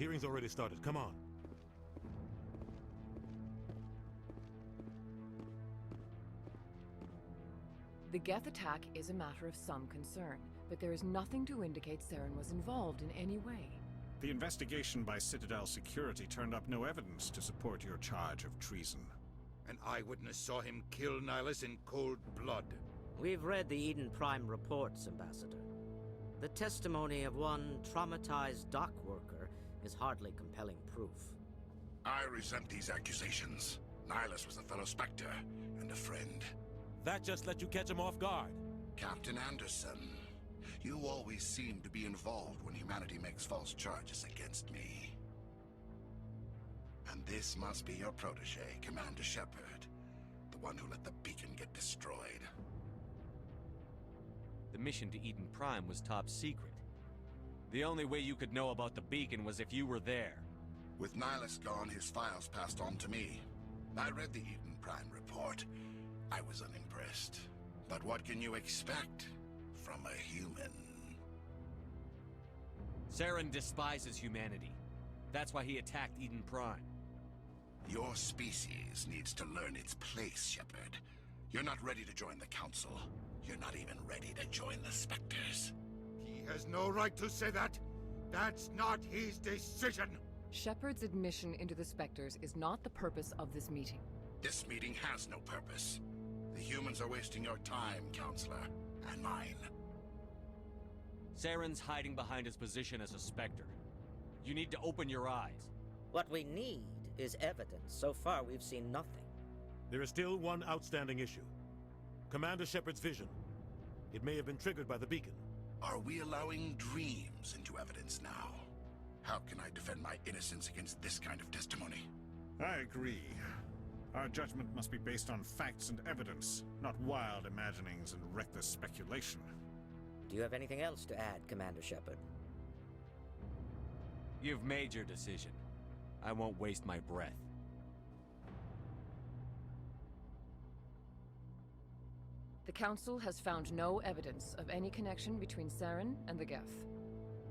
hearing's already started. Come on. The Geth attack is a matter of some concern, but there is nothing to indicate Saren was involved in any way. The investigation by Citadel Security turned up no evidence to support your charge of treason. An eyewitness saw him kill Nihilus in cold blood. We've read the Eden Prime reports, Ambassador. The testimony of one traumatized dock worker is hardly compelling proof. I resent these accusations. Nihilus was a fellow Spectre and a friend. That just let you catch him off guard. Captain Anderson, you always seem to be involved when humanity makes false charges against me. And this must be your protege, Commander Shepard, the one who let the beacon get destroyed. The mission to Eden Prime was top secret. The only way you could know about the beacon was if you were there. With Nihilus gone, his files passed on to me. I read the Eden Prime report. I was unimpressed. But what can you expect from a human? Saren despises humanity. That's why he attacked Eden Prime. Your species needs to learn its place, Shepard. You're not ready to join the Council. You're not even ready to join the Spectres. He has no right to say that. That's not his decision. Shepard's admission into the Spectres is not the purpose of this meeting. This meeting has no purpose. The humans are wasting your time, Counselor, and mine. Saren's hiding behind his position as a Spectre. You need to open your eyes. What we need is evidence. So far, we've seen nothing. There is still one outstanding issue. Commander Shepard's vision. It may have been triggered by the beacon. Are we allowing dreams into evidence now? How can I defend my innocence against this kind of testimony? I agree. Our judgment must be based on facts and evidence, not wild imaginings and reckless speculation. Do you have anything else to add, Commander Shepard? You've made your decision. I won't waste my breath. The Council has found no evidence of any connection between Saren and the Geth.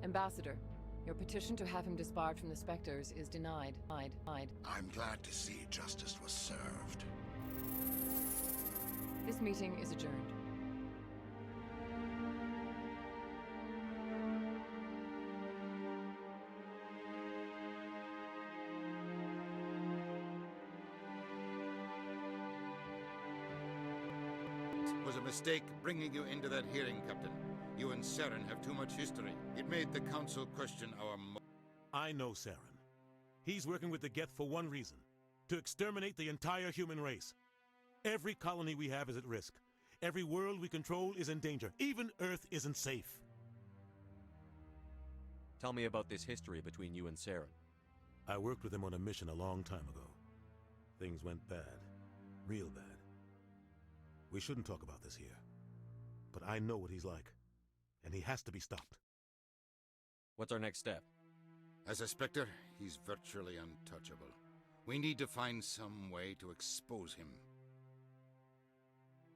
Ambassador, your petition to have him disbarred from the Spectres is denied. I'm glad to see justice was served. This meeting is adjourned. It was a mistake bringing you into that hearing, Captain. You and Saren have too much history. It made the Council question our I know Saren. He's working with the Geth for one reason. To exterminate the entire human race. Every colony we have is at risk. Every world we control is in danger. Even Earth isn't safe. Tell me about this history between you and Saren. I worked with him on a mission a long time ago. Things went bad. Real bad. We shouldn't talk about this here. But I know what he's like. And he has to be stopped. What's our next step? As a Spectre, he's virtually untouchable. We need to find some way to expose him.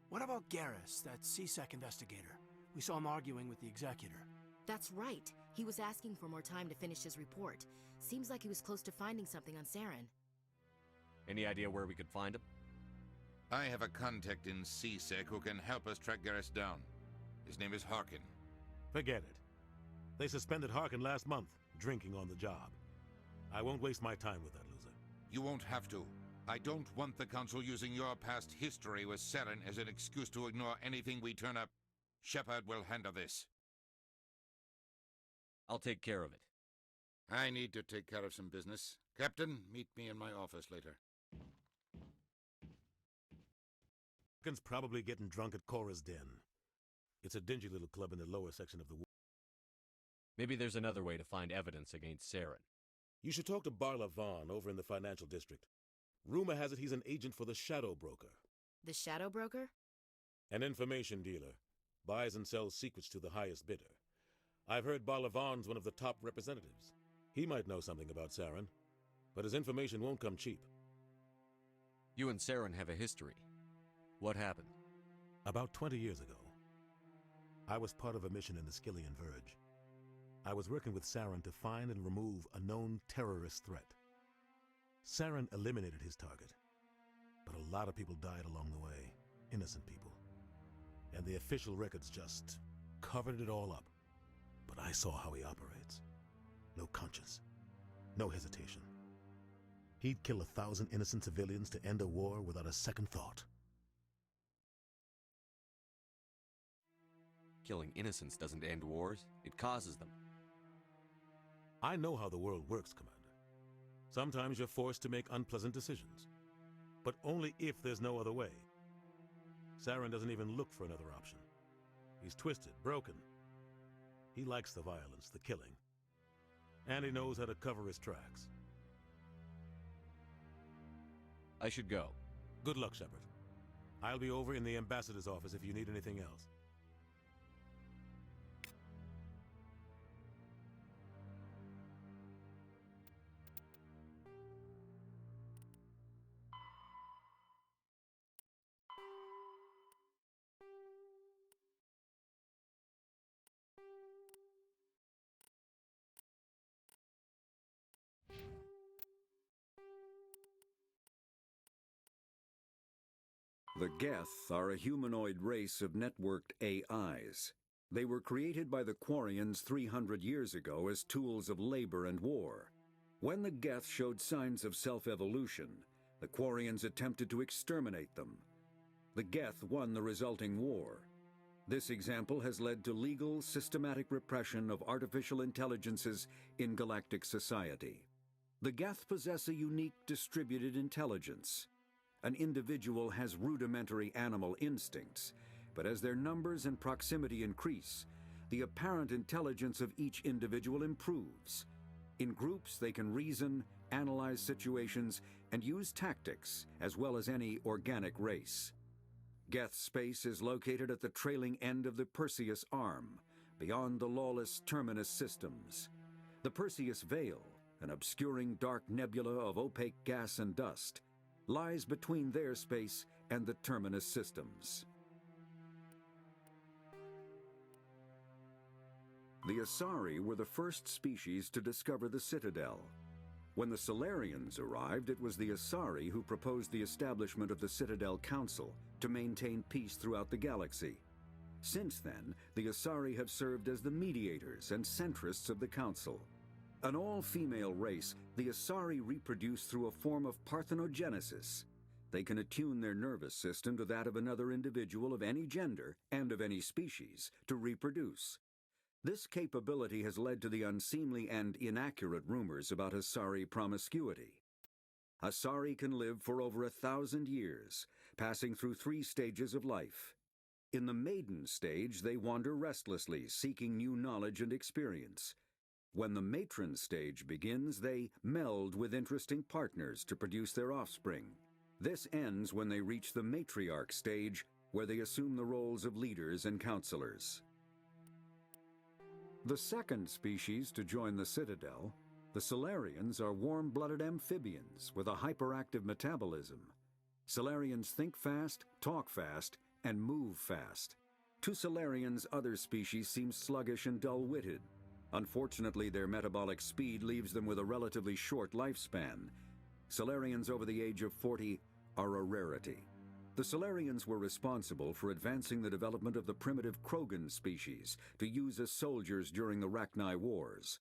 What about Garrus, that CSEC investigator? We saw him arguing with the Executor. That's right. He was asking for more time to finish his report. Seems like he was close to finding something on Saren. Any idea where we could find him? I have a contact in CSEC who can help us track Garrus down. His name is Harkin. Forget it. They suspended Harkin last month, drinking on the job. I won't waste my time with that loser. You won't have to. I don't want the Council using your past history with Saren as an excuse to ignore anything we turn up. Shepard will handle this. I'll take care of it. I need to take care of some business. Captain, meet me in my office later. Harkin's probably getting drunk at Cora's Den. It's a dingy little club in the lower section of the world. Maybe there's another way to find evidence against Saren. You should talk to Barla Vaughn over in the financial district. Rumor has it he's an agent for the Shadow Broker. The Shadow Broker? An information dealer. Buys and sells secrets to the highest bidder. I've heard Barla Vaughn's one of the top representatives. He might know something about Saren, but his information won't come cheap. You and Saren have a history. What happened? About 20 years ago, I was part of a mission in the Skillian Verge. I was working with Saren to find and remove a known terrorist threat. Saren eliminated his target, but a lot of people died along the way, innocent people. And the official records just covered it all up. But I saw how he operates. No conscience, no hesitation. He'd kill 1,000 innocent civilians to end a war without a second thought. Killing innocents doesn't end wars, it causes them. I know how the world works, Commander. Sometimes you're forced to make unpleasant decisions, but only if there's no other way. Saren doesn't even look for another option. He's twisted, broken. He likes the violence, the killing, and he knows how to cover his tracks. I should go. Good luck, Shepard. I'll be over in the ambassador's office if you need anything else. The Geth are a humanoid race of networked AIs. They were created by the Quarians 300 years ago as tools of labor and war. When the Geth showed signs of self-evolution, the Quarians attempted to exterminate them. The Geth won the resulting war. This example has led to legal, systematic repression of artificial intelligences in galactic society. The Geth possess a unique distributed intelligence. An individual has rudimentary animal instincts, but as their numbers and proximity increase, the apparent intelligence of each individual improves. In groups, they can reason, analyze situations, and use tactics, as well as any organic race. Geth space is located at the trailing end of the Perseus Arm, beyond the lawless Terminus systems. The Perseus Veil, an obscuring dark nebula of opaque gas and dust, lies between their space and the Terminus systems. The Asari were the first species to discover the Citadel. When the Solarians arrived, it was the Asari who proposed the establishment of the Citadel Council to maintain peace throughout the galaxy. Since then, the Asari have served as the mediators and centrists of the Council. An all-female race, the Asari reproduce through a form of parthenogenesis. They can attune their nervous system to that of another individual of any gender and of any species to reproduce. This capability has led to the unseemly and inaccurate rumors about Asari promiscuity. Asari can live for over 1,000 years, passing through 3 stages of life. In the maiden stage, they wander restlessly, seeking new knowledge and experience. When the matron stage begins, they meld with interesting partners to produce their offspring. This ends when they reach the matriarch stage, where they assume the roles of leaders and counselors. The second species to join the Citadel, the Solarians, are warm-blooded amphibians with a hyperactive metabolism. Solarians think fast, talk fast, and move fast. To Solarians, other species seem sluggish and dull-witted. Unfortunately, their metabolic speed leaves them with a relatively short lifespan. Solarians over the age of 40 are a rarity. The Solarians were responsible for advancing the development of the primitive Krogan species to use as soldiers during the Rachni Wars.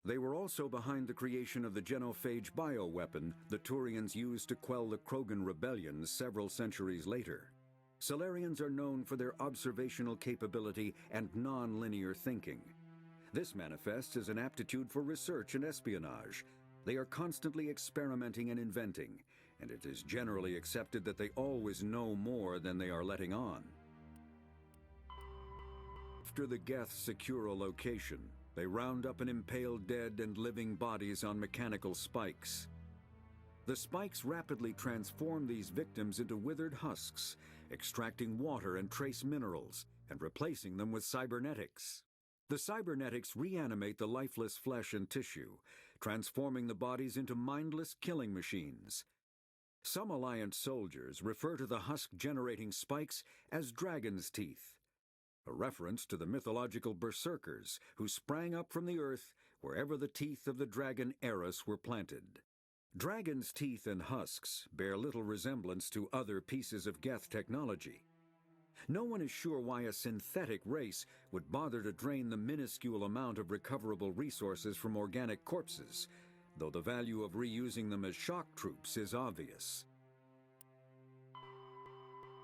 They were also behind the creation of the genophage bioweapon the Turians used to quell the Krogan rebellions several centuries later. Solarians are known for their observational capability and non-linear thinking. This manifests as an aptitude for research and espionage. They are constantly experimenting and inventing, and it is generally accepted that they always know more than they are letting on. After the Geth secure a location, they round up and impale dead and living bodies on mechanical spikes. The spikes rapidly transform these victims into withered husks, extracting water and trace minerals, and replacing them with cybernetics. The cybernetics reanimate the lifeless flesh and tissue, transforming the bodies into mindless killing machines. Some Alliance soldiers refer to the husk-generating spikes as dragon's teeth. a reference to the mythological berserkers who sprang up from the earth wherever the teeth of the dragon Eris were planted. Dragon's teeth and husks bear little resemblance to other pieces of Geth technology. No one is sure why a synthetic race would bother to drain the minuscule amount of recoverable resources from organic corpses, though the value of reusing them as shock troops is obvious.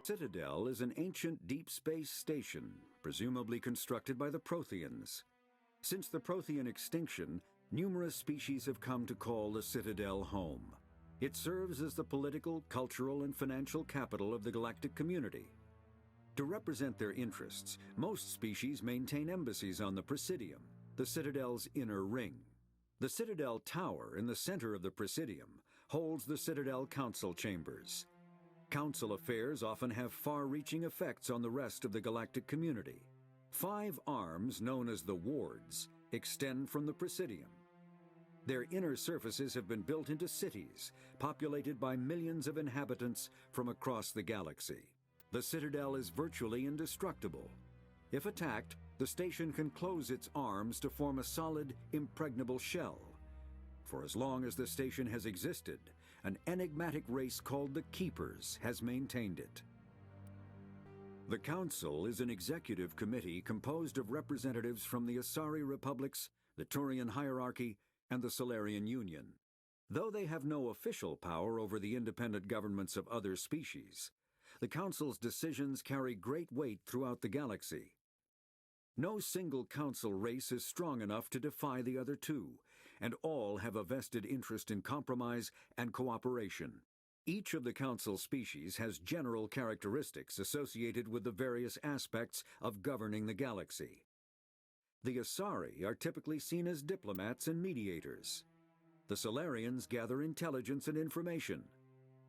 Citadel is an ancient deep space station, presumably constructed by the Protheans. Since the Prothean extinction, numerous species have come to call the Citadel home. It serves as the political, cultural, and financial capital of the galactic community. To represent their interests, most species maintain embassies on the Presidium, the Citadel's inner ring. The Citadel Tower in the center of the Presidium holds the Citadel Council chambers. Council affairs often have far-reaching effects on the rest of the galactic community. 5 arms, known as the wards, extend from the Presidium. Their inner surfaces have been built into cities, populated by millions of inhabitants from across the galaxy. The Citadel is virtually indestructible. If attacked, the station can close its arms to form a solid, impregnable shell. For as long as the station has existed, an enigmatic race called the Keepers has maintained it. The Council is an executive committee composed of representatives from the Asari Republics, the Turian Hierarchy, and the Solarian Union. Though they have no official power over the independent governments of other species, the Council's decisions carry great weight throughout the galaxy. No single Council race is strong enough to defy the other two, and all have a vested interest in compromise and cooperation. Each of the Council species has general characteristics associated with the various aspects of governing the galaxy. The Asari are typically seen as diplomats and mediators. The Solarians gather intelligence and information.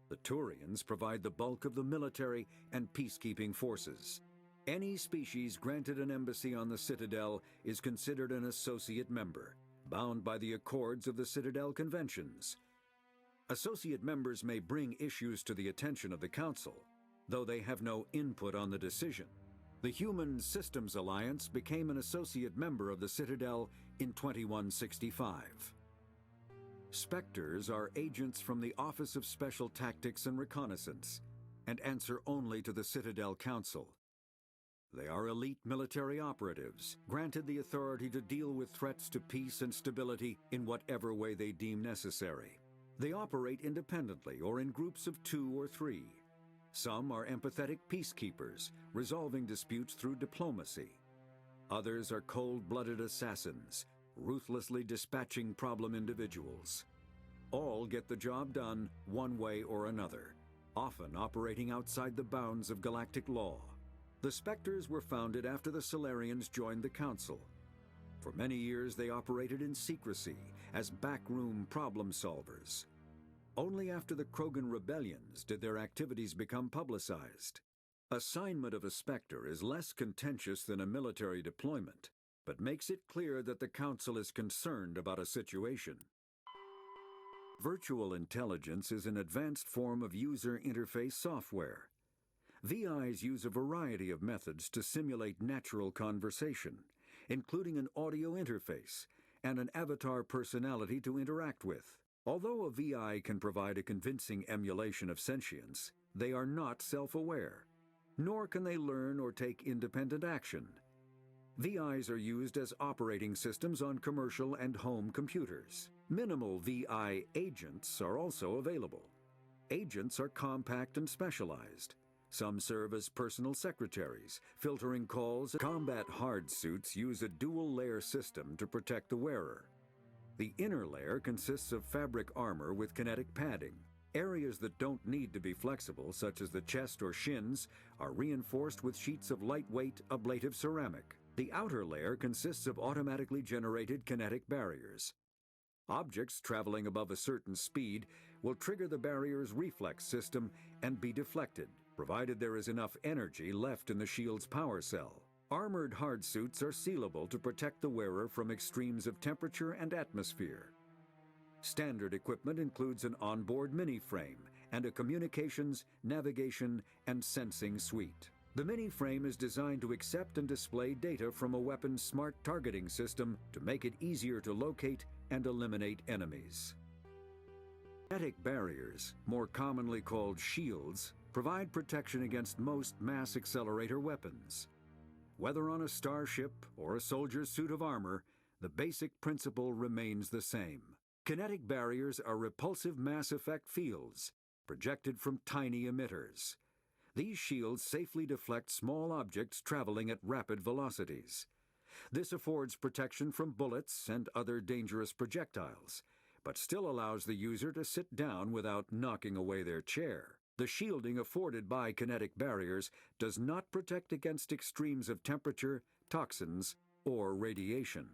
The Turians provide the bulk of the military and peacekeeping forces. Any species granted an embassy on the Citadel is considered an associate member, bound by the accords of the Citadel Conventions. Associate members may bring issues to the attention of the Council, though they have no input on the decision. The Human Systems Alliance became an associate member of the Citadel in 2165. Spectres are agents from the Office of Special Tactics and Reconnaissance, and answer only to the Citadel Council. They are elite military operatives, granted the authority to deal with threats to peace and stability in whatever way they deem necessary. They operate independently or in groups of 2 or 3. Some are empathetic peacekeepers, resolving disputes through diplomacy. Others are cold-blooded assassins, ruthlessly dispatching problem individuals. All get the job done one way or another, often operating outside the bounds of galactic law. The Spectres were founded after the Solarians joined the Council. For many years they operated in secrecy as backroom problem solvers. Only after the Krogan rebellions did their activities become publicized. Assignment of a Spectre is less contentious than a military deployment, but makes it clear that the Council is concerned about a situation. Virtual intelligence is an advanced form of user interface software. VIs use a variety of methods to simulate natural conversation, including an audio interface and an avatar personality to interact with. Although a VI can provide a convincing emulation of sentience, they are not self-aware, nor can they learn or take independent action. VIs are used as operating systems on commercial and home computers. Minimal VI agents are also available. Agents are compact and specialized. Some serve as personal secretaries, filtering calls. Combat hard suits use a dual-layer system to protect the wearer. The inner layer consists of fabric armor with kinetic padding. Areas that don't need to be flexible, such as the chest or shins, are reinforced with sheets of lightweight, ablative ceramic. The outer layer consists of automatically generated kinetic barriers. Objects traveling above a certain speed will trigger the barrier's reflex system and be deflected, provided there is enough energy left in the shield's power cell. Armored hardsuits are sealable to protect the wearer from extremes of temperature and atmosphere. Standard equipment includes an onboard mini-frame and a communications, navigation, and sensing suite. The mini-frame is designed to accept and display data from a weapon's smart targeting system to make it easier to locate and eliminate enemies. Kinetic barriers, more commonly called shields, provide protection against most mass accelerator weapons. Whether on a starship or a soldier's suit of armor, the basic principle remains the same. Kinetic barriers are repulsive mass effect fields, projected from tiny emitters. These shields safely deflect small objects traveling at rapid velocities. This affords protection from bullets and other dangerous projectiles, but still allows the user to sit down without knocking away their chair. The shielding afforded by kinetic barriers does not protect against extremes of temperature, toxins, or radiation.